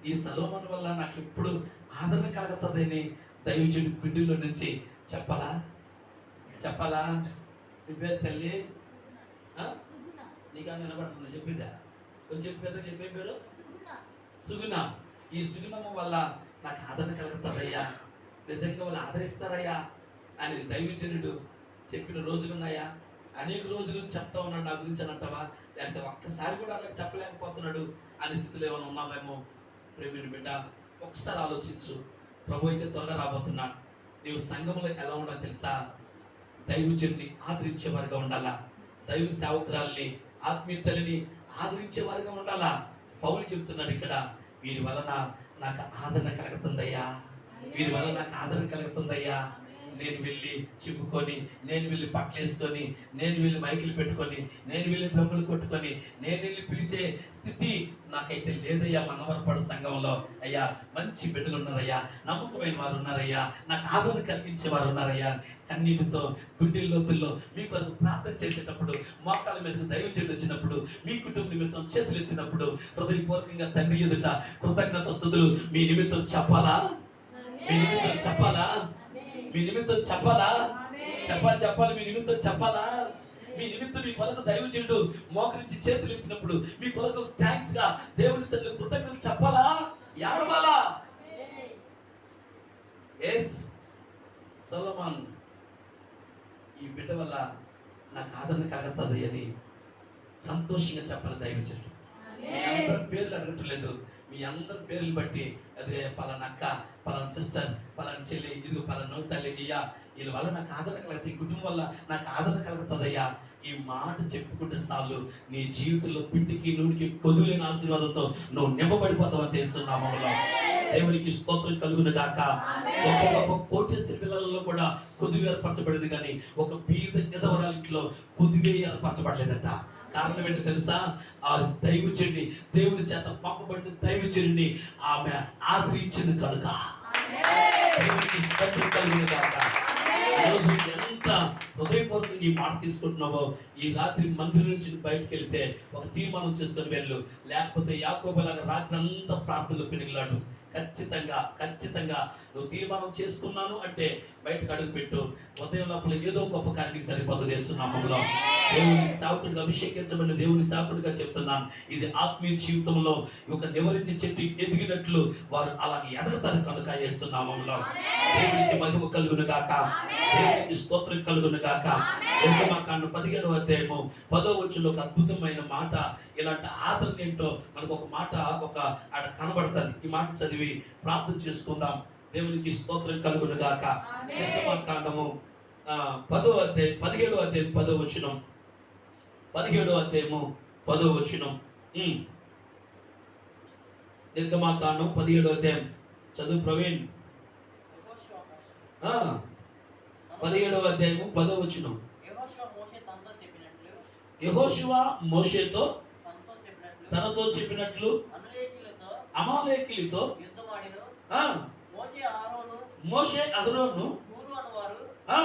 A: ఈ సలోమన్ వల్ల నాకు ఎప్పుడు ఆదరణ కలుగుతుందని దైవజనుడి గుండెల్లో నుంచి చెప్పాలా? నీ పేరు తల్లి నీకు అని వినబడుతుంది. చెప్పేదా? కొంచెం చెప్పే పేరు సుగుణ. ఈ సుగుణము వల్ల నాకు ఆదరణ కలుగుతుందయ్యా, నిజంగా వాళ్ళు ఆదరిస్తారయ్యా అని దైవజనుడు చెప్పిన రోజులున్నాయా? అనేక రోజులు చెప్తా ఉన్నాడు నా గురించి అని అంటావా? లేకపోతే ఒక్కసారి కూడా అలా చెప్పలేకపోతున్నాడు అనే స్థితిలో ఏమైనా ఉన్నామేమో? ప్రేమిని బిడ్డ, ఒకసారి ఆలోచించు. ప్రభు అయితే త్వరగా రాబోతున్నాడు. నీవు సంఘంలో ఎలా ఉండాలో తెలుసా? దైవజనుని ఆదరించేవారుగా ఉండాలా. దైవ సేవకురాలని ఆత్మీయతలని ఆదరించేవారుగా ఉండాలా. పౌలు చెప్తున్నాడు ఇక్కడ, వీరి వలన నాకు ఆదరణ కలుగుతుందయ్యా, వీరి వల్ల నాకు ఆదరణ కలుగుతుందయ్యా. నేను వెళ్ళి చిప్పుకొని, నేను వెళ్ళి పట్లేసుకొని, నేను వెళ్ళి మైకులు పెట్టుకొని, నేను వెళ్ళి డ్రమ్ములు కొట్టుకొని, నేను వెళ్ళి పిలిచే స్థితి నాకైతే లేదయ్యా. మనవరపడు సంఘంలో అయ్యా మంచి బిడ్డలు ఉన్నారయ్యా, నమ్మకమైన వారు ఉన్నారయ్యా, నాకు ఆదరణ కలిగించే వారు ఉన్నారయ్యా. కన్నీటితో గుండె లోతుల్లో మీ కొరకు ప్రార్థన చేసేటప్పుడు, మోకాల మీదకు దైవజనుడు వచ్చినప్పుడు, మీ కుటుంబ నిమిత్తం చేతులు ఎత్తినప్పుడు హృదయపూర్వకంగా తండ్రి ఎదుట కృతజ్ఞత స్తుతులు మీ నిమిత్తం చెప్పాలా? మీ నిమిత్తం చెప్పాలా? మీ నిమిత్తం చెప్పాలా? చెప్పాలి. మీ నిమిత్తం చెప్పాలా? మీ నిమిత్తం మీ కొరకు దైవజనుడు మోకరించి చేతులు ఎత్తినప్పుడు మీ కొరకు థ్యాంక్స్ గా దేవుని సన్నిధిలో కృతజ్ఞతలు చెప్పాలా? ఏడవాలా? ఎస్ సొలొమోన్ ఈ బిడ్డ వల్ల నాకు ఆదరణ కలుగుతుంది అని సంతోషంగా చెప్పాలి దైవజనుడు. మీ అందరి పేర్లు అడగట్లేదు, మీ అందరి పేర్లు బట్టి అదే పలానా అక్క, పలానా సిస్టర్, పలానా చెల్లి, ఇదిగో పలానా తల్లి, అయ్యా వీళ్ళ వల్ల నాకు ఆదరణ కలుగుతుంది, ఈ కుటుంబం వల్ల నాకు ఆదరణ కలుగుతుందయ్యా. ఈ మాట చెప్పుకుంటే చాలు నీ జీవితంలో పిండికి నూనెకి కొదులేని ఆశీర్వాదంతో నువ్వు నింపబడిపోతావని తెలుస్తున్నామలో. దేవునికి స్తోత్రం కలుగును గాక. గొప్ప గొప్ప కోటేశ్వరి పిల్లలలో కూడా కొద్దిగా ఏర్పరచబడింది, కానీ ఒక బీద ఎదవరాలింట్లో కొద్దిగా ఏర్పరచబడలేదట. కారణం ఏంటో తెలుసా? ఆ దైవజనుడిని, దేవుని చేత పంపబడిన దైవజనుడిని ఆమె ఆదరించింది కనుక. దేవునికి స్తోత్రం కలుగును గాక. ఈరోజు ఎంత హృదయపూర్వకంగా ఈ మాట తీసుకుంటున్నావో, ఈ రాత్రి మందిరం నుంచి బయటకు వెళితే ఒక తీర్మానం చేసుకొని వెళ్ళు. లేకపోతే యాకోబులాగా రాత్రి అంతా ప్రార్థనలు పెరిగిలాడు. ఖచ్చితంగా నువ్వు తీర్మానం చేసుకున్నాను అంటే బయటకు అడుగు పెట్టు. ఉదయం లోపల ఏదో గొప్ప కార్యానికి సరిపోతుంది. వేస్తున్నాములో దేవుని సేవకుడిగా అభిషేకించబడిన దేవుని సేవకుడిగా చెప్తున్నాను, ఇది ఆత్మీయ జీవితంలో ఒక నివరించి చెట్టు ఎదిగినట్లు వారు అలాగే ఎదగతారు కనుక వేస్తున్నాములో. దేవునికి మహిమ కలుగును గాక, దేవునికి స్తోత్రం కలుగును గాక. నిర్గమాకాండం 17వ అధ్యాయము 10వ వచనంలో ఒక అద్భుతమైన మాట, ఇలాంటి ఆదరణ ఏంటో మనకు ఒక మాట ఆడ కనబడుతుంది. ఈ మాట చదివి ప్రార్థన చేసుకుందాం. దేవునికి స్తోత్రం కలుగును గాక. నిర్గమాకాండము 17వ అధ్యాయం 10వ వచనం. 17వ అధ్యాయము 10వ వచనం. నిర్గమాకాండం 17వ అధ్యాయం చదువు ప్రవీణ్. 17వ అధ్యాయము 10వ వచనం. యెహోషువ మోషేతో తనతో చెప్పినట్లు అమాలేకీయులతో మోషే అహరోను ఆ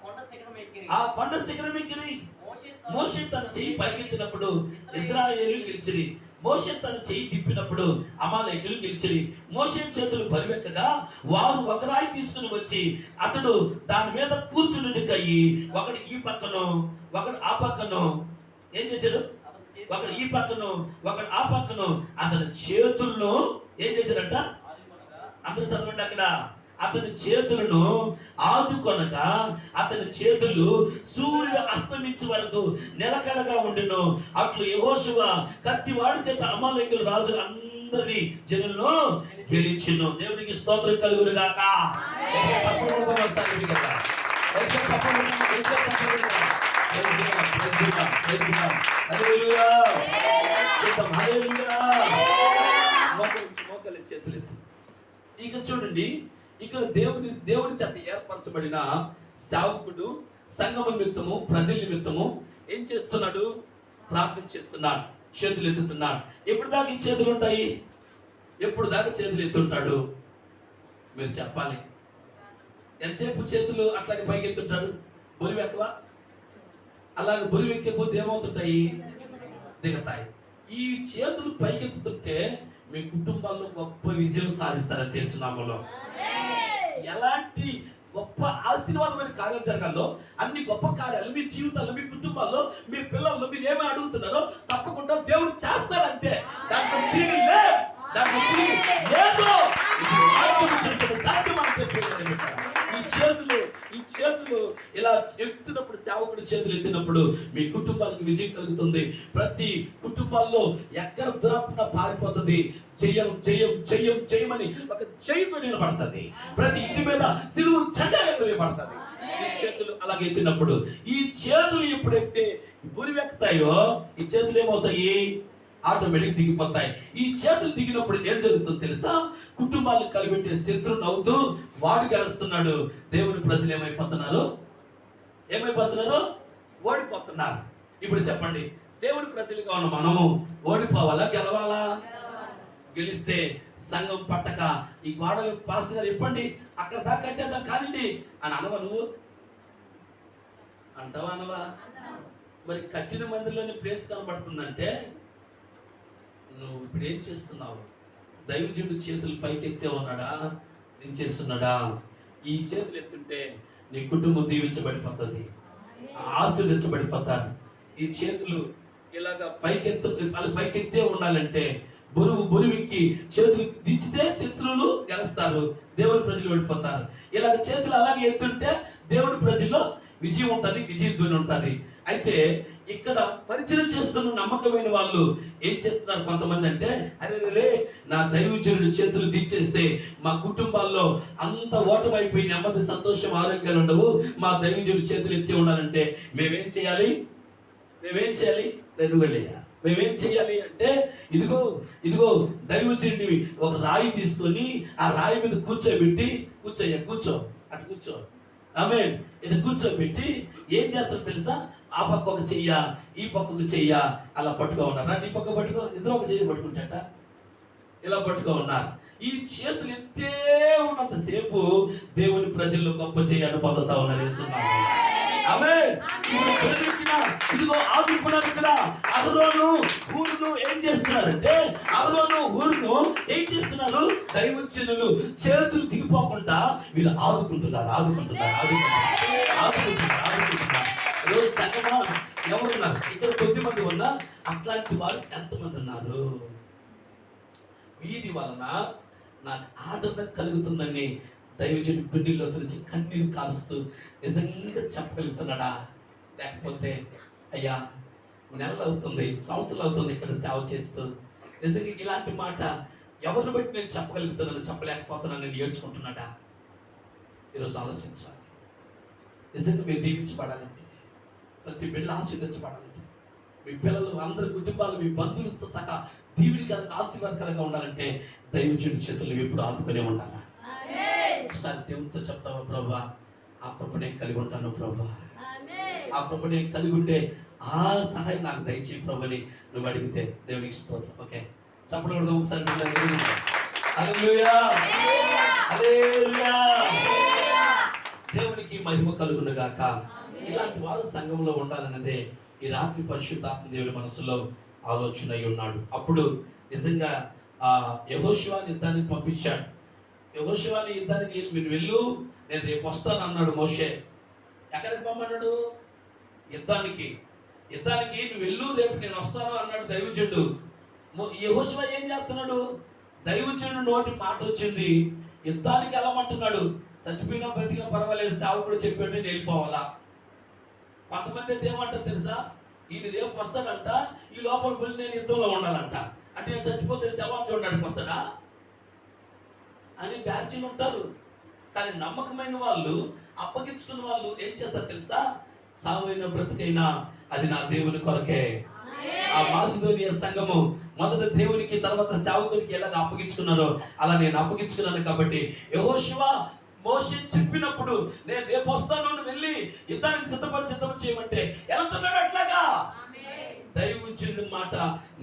A: కొండ శిఖరం ఎక్కిరి. మోషే తన చెయ్యి పైకెత్తినప్పుడు ఇశ్రాయేలు గెలిచిరి. మోషే తన చెయ్యి తిప్పినప్పుడు అమాలేకులు గెలిచిరి. మోషే చేతులు బరువెక్కగా వారు ఒక రాయి తీసుకుని వచ్చి అతడు దాని మీద కూర్చున్నట్టుకయ్యి ఒకడు ఈ పక్కను ఒకడు ఆ పక్కను ఏం చేశాడు? ఒకడు ఈ పక్కను ఒకడు ఆ పక్కను అతని చేతులను ఏం చేశారంట? అందరూ చదవండి అక్కడ. అతని చేతులను ఆదుకొనగా అతని చేతులు సూర్యుడు అస్తమించే వరకు నిలకడగా ఉండెను. అట్లు యెహోషువ కత్తివాడి చేత అమాలేకుల రాజులు అందరినీ జనులను గెలిచెను. దేవునికి స్తోత్రం కలుగును గాక. చేతులెత్తి. ఇక చూడండి, ఇక్కడ దేవుని చేత ఏర్పరచబడిన సేవకుడు సంఘం నిమిత్తము ప్రజల నిమిత్తము ఏం చేస్తున్నాడు? ప్రార్థన చేస్తున్నాడు, చేతులు ఎత్తుతున్నాడు. ఎప్పుడు దాకా ఈ చేతులు ఉంటాయి? ఎప్పుడు దాకా చేతులు ఎత్తుంటాడు? మీరు చెప్పాలి. ఎంతసేపు చేతులు అట్లాగే పైకి ఎత్తుంటాడు? బొరివెక్కవా? అలాగే బొరివెక్కే కొద్ది ఏమవుతుంటాయి? దిగతాయి. ఈ చేతులు పైకెత్తుతుంటే మీ కుటుంబాల్లో గొప్ప విజయం సాధిస్తారని తెలుసునామలో. ఎలాంటి గొప్ప ఆశీర్వాదమైన కార్యాలు జరగాలో అన్ని గొప్ప కార్యాలు మీ జీవితాల్లో, మీ కుటుంబాల్లో, మీ పిల్లల్లో మీరు ఏమి అడుగుతున్నారో తప్పకుండా దేవుడు చేస్తాడంతే. దాంట్లో తిరిగి లేదు, దాంట్లో తిరిగి లేదు. ఈ చేతులు ఇలా ఎత్తినప్పుడు, సేవకుడి చేతులు ఎత్తినప్పుడు మీ కుటుంబానికి విజయం కలుగుతుంది. ప్రతి కుటుంబాల్లో ఎక్కడ దురాత్మ పారిపోతుంది. జయం జయం జయం జయమని ఒక జయంతో నిలబడుతుంది. ప్రతి ఇంటి మీద సిలువ జెండా ఎగరవేయబడుతుంది. ఈ చేతులు అలాగే ఎత్తినప్పుడు, ఈ చేతులు ఎప్పుడైతే బురివెక్కుతాయో ఈ చేతులు ఏమవుతాయి? ఆటోమేటిక్ దిగిపోతాయి. ఈ చేతులు దిగినప్పుడు ఏం జరుగుతుందో తెలుసా? కుటుంబాలను కలిపెట్టే శత్రువు నవ్వుతూ వాడు గెలుస్తున్నాడు. దేవుని ప్రజలు ఏమైపోతున్నారు? ఓడిపోతున్నారు. ఇప్పుడు చెప్పండి, దేవుని ప్రజలుగా ఉన్న మనము ఓడిపోవాలా గెలవాలా? గెలిస్తే సంఘం పట్టక ఈ గోడలు పాస్టర్ గారు ఇప్పండి అక్కడ దాకా కట్టేద్దాం కానివ్వండి అని అనవా? నువ్వు అంటావా? అనవా? మరి కట్టిన మందిలోనే ప్లేస్ కనబడుతుందంటే నువ్వు ఇప్పుడు ఏం చేస్తున్నావు? దైవజనుడు చేతులు పైకెత్తే ఉన్నాడా? ఏం చేస్తున్నాడా? ఈ చేతులు ఎత్తుంటే నీ కుటుంబం దీవించబడిపోతుంది, ఆశీర్వదించబడిపోతారు. ఈ చేతులు ఇలాగా పైకెత్తే ఉండాలంటే బరువుకి చేతులు దించితే శత్రువులు గెలుస్తారు, దేవుని ప్రజలు ఓడిపోతారు. ఇలాగ చేతులు అలాగే ఎత్తుంటే దేవుని ప్రజల్లో విజయం ఉంటుంది, విజయధ్వని ఉంటుంది. అయితే ఇక్కడ పరిచయం చేస్తున్న నమ్మకమైన వాళ్ళు ఏం చేస్తున్నారు? కొంతమంది అంటే అరే నా దైవజనుడి చేతులు దించేస్తే మా కుటుంబాల్లో అంత ఓటమైపోయి నెమ్మది, సంతోషం, ఆరోగ్యాలు ఉండవు. మా దైవజనుడి చేతులు ఎత్తి ఉండాలంటే మేమేం చేయాలి? మేమేం చేయాలి అంటే ఇదిగో దైవజనుడిని ఒక రాయి తీసుకొని ఆ రాయి మీద కూర్చోబెట్టి కూర్చో ఆమేన్ ఇట్లా కూర్చోబెట్టి ఏం చేస్తారో తెలుసా? ఆ పక్క ఒక చెయ్య, ఈ పక్క ఒక చెయ్య అలా పట్టుకో ఉన్నారు. నీ పక్క పట్టుకో, ఇద్దరు ఒక చెయ్యి పట్టుకుంటాట ఇలా పట్టుకో ఉన్నారు. ఈ చేతులు ఎత్తే ఉన్నంతసేపు దేవుని ప్రజల్లో గొప్ప చెయ్యను పొందుతా ఉన్నారు. ఆమేన్. ఇదిగో ఆదుకున్నారు ఇక్కడ. అహరోను హూరును ఏం చేస్తున్నారంటే ఏం చేస్తున్నారు? దైవజనులు చేతులు దిగిపోకుండా వీళ్ళు ఆదుకుంటున్నారు. ఈరోజు సంగమా ఎవరున్నారు? ఇక్కడ కొద్దిమంది ఉన్నా అట్లాంటి వాళ్ళు ఎంతమంది ఉన్నారు? వీరి వలన నాకు ఆదరణ కలుగుతుందని దైవజనుడి గుండెల్లో నుంచి కన్నీరు కాలుస్తూ నిజంగా చెప్పగలుగుతున్నాడా? లేకపోతే అయ్యా నెలలు అవుతుంది, సంవత్సరాలు అవుతుంది ఇక్కడ సేవ చేస్తూ నిజంగా ఇలాంటి మాట ఎవరిని బట్టి నేను చెప్పగలుగుతున్నాను, చెప్పలేకపోతున్నాను నేను ఏడ్చుకుంటున్నాడా? ఈరోజు ఆలోచించాలి. నిజంగా మీరు దీవించబడాలంటే, ప్రతి బిడ్డలు ఆశీర్వదించబడాలంటే, మీ పిల్లలు అందరి కుటుంబాలు మీ బంధువులతో సహా దీవినికరంగా ఆశీర్వాదకరంగా ఉండాలంటే దైవజనుడి చేతులు ఎప్పుడు ఆదుకునే ఉండాలా? ఒకసారి దేవునితో చెప్తావా, ప్రభా ఆ కృప నేను కలిగి ఉంటాను ప్రభా, ఆ కృప నేను కలిగి ఉంటే ఆ సహాయం నాకు దయచేయి ప్రభుని నువ్వు అడిగితే దేవునికి స్తోత్రం. ఓకే, చెప్పడం కూడా ఒకసారి హల్లెలూయా, హల్లెలూయా. దేవునికి మహిమ కలుగును గాక. ఇలాంటి వారు సంఘంలో ఉండాలన్నదే ఈ రాత్రి పరిశుద్ధాత్మ దేవుడి మనసులో ఆలోచన అయి ఉన్నాడు. అప్పుడు నిజంగా యెహోషువని యుద్ధానికి పంపించాడు. యెహోషువని యుద్ధానికి మీరు వెళ్ళు, నేను రేపు వస్తాను అన్నాడు మోషే. ఎక్కడికి పంపన్నాడు? యుద్ధానికి నువ్వు వెళ్ళు, రేపు నేను వస్తాను అన్నాడు దైవజనుడు. యెహోషువ ఏం చేస్తున్నాడు? దైవజనుడు నోటి మాట వచ్చింది, యుద్ధానికి వెళ్ళమంటున్నాడు. చచ్చిపోయినా బ్రతికినా పర్వాలేదు, సేవకుడు చెప్పాడు నేను వెళ్ళిపోవాలా. కొంతమంది అయితే ఏమంటారు తెలుసా, ఈయన రేపు వస్తాడంట, ఈ లోపల పోయి నేను యుద్ధంలో ఉండాలంట, అంటే నేను చచ్చిపోతే శవాన్ని చూడడానికి వస్తాడా అని బ్యాచీలు ఉంటారు. కానీ నమ్మకమైన వాళ్ళు, అప్పగించుకున్న వాళ్ళు ఏం చేస్తారు తెలుసా, సావైన బ్రతికైనా అది నా దేవుని కొరకే. ఆ మాసిదోనియ సంఘము మొదట దేవునికి, తర్వాత సేవకునికి ఎలాగ అప్పగించుకున్నారో అలా నేను అప్పగించుకున్నాను. కాబట్టి యెహోషువ మోషే చెప్పినప్పుడు నేను రేపు వస్తాను వెళ్ళి యుద్ధానికి సిద్ధం చేయమంటే వెళ్తున్నాడు. అట్లాగా దైవజనుడి మాట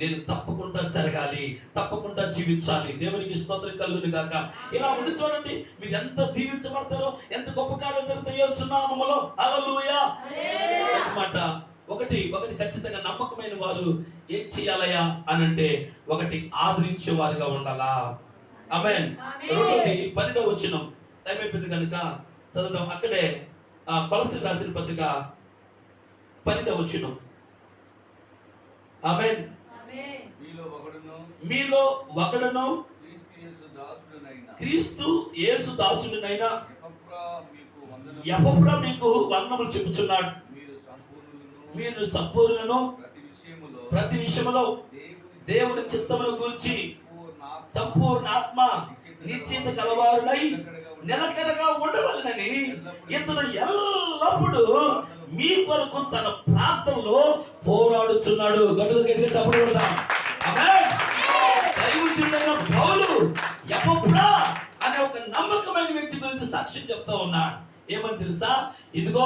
A: నేను తప్పకుండా జరగాలి, తప్పకుండా జీవించాలి. దేవునికి స్తోత్రం కలుగును గాక. ఇలా ఉండి చూడండి, మీరు ఎంత దీవించబడతారో, ఎంత గొప్ప కార్యం జరుగుతాయో సునామములో. హల్లెలూయా. ఒక మాట, ఒకటి ఖచ్చితంగా నమ్మకమైన వారు ఏం చేయాలయా అని అంటే, ఒకటి ఆదరించే వారుగా ఉండాలా. ఆమేన్. రెండోది 12వ వచనం టైం అయిపోయింది కనుక చదువుదాం. అక్కడే కొలస్సీయులకు రాసిన పత్రిక 12వ వచనం. ఆమేన్. మీలో ఒకడును క్రీస్తు యేసు దాసుడునైన ఎపఫ్రా మీకు వందనములు చెప్పుచున్నాడు. మీరు సంపూర్ణులను ప్రతి విషయములో దేవుని చిత్తమును గురించి సంపూర్ణ ఆత్మ నిశ్చింత కలవారునై నిలకడగా ఉండవలనని ఇతను ఎల్లప్పుడూ మీ కొరకు తన ప్రార్థనలో పోరాడుచున్నాడు. గట్టిగా చెప్పకూడదా? దైవజనుడైన పౌలు ఎపఫ్రా అనే ఒక నమ్మకమైన వ్యక్తి గురించి సాక్ష్యం చెప్తా ఉన్నాడు. ఏమని తెలుసా? ఇదిగో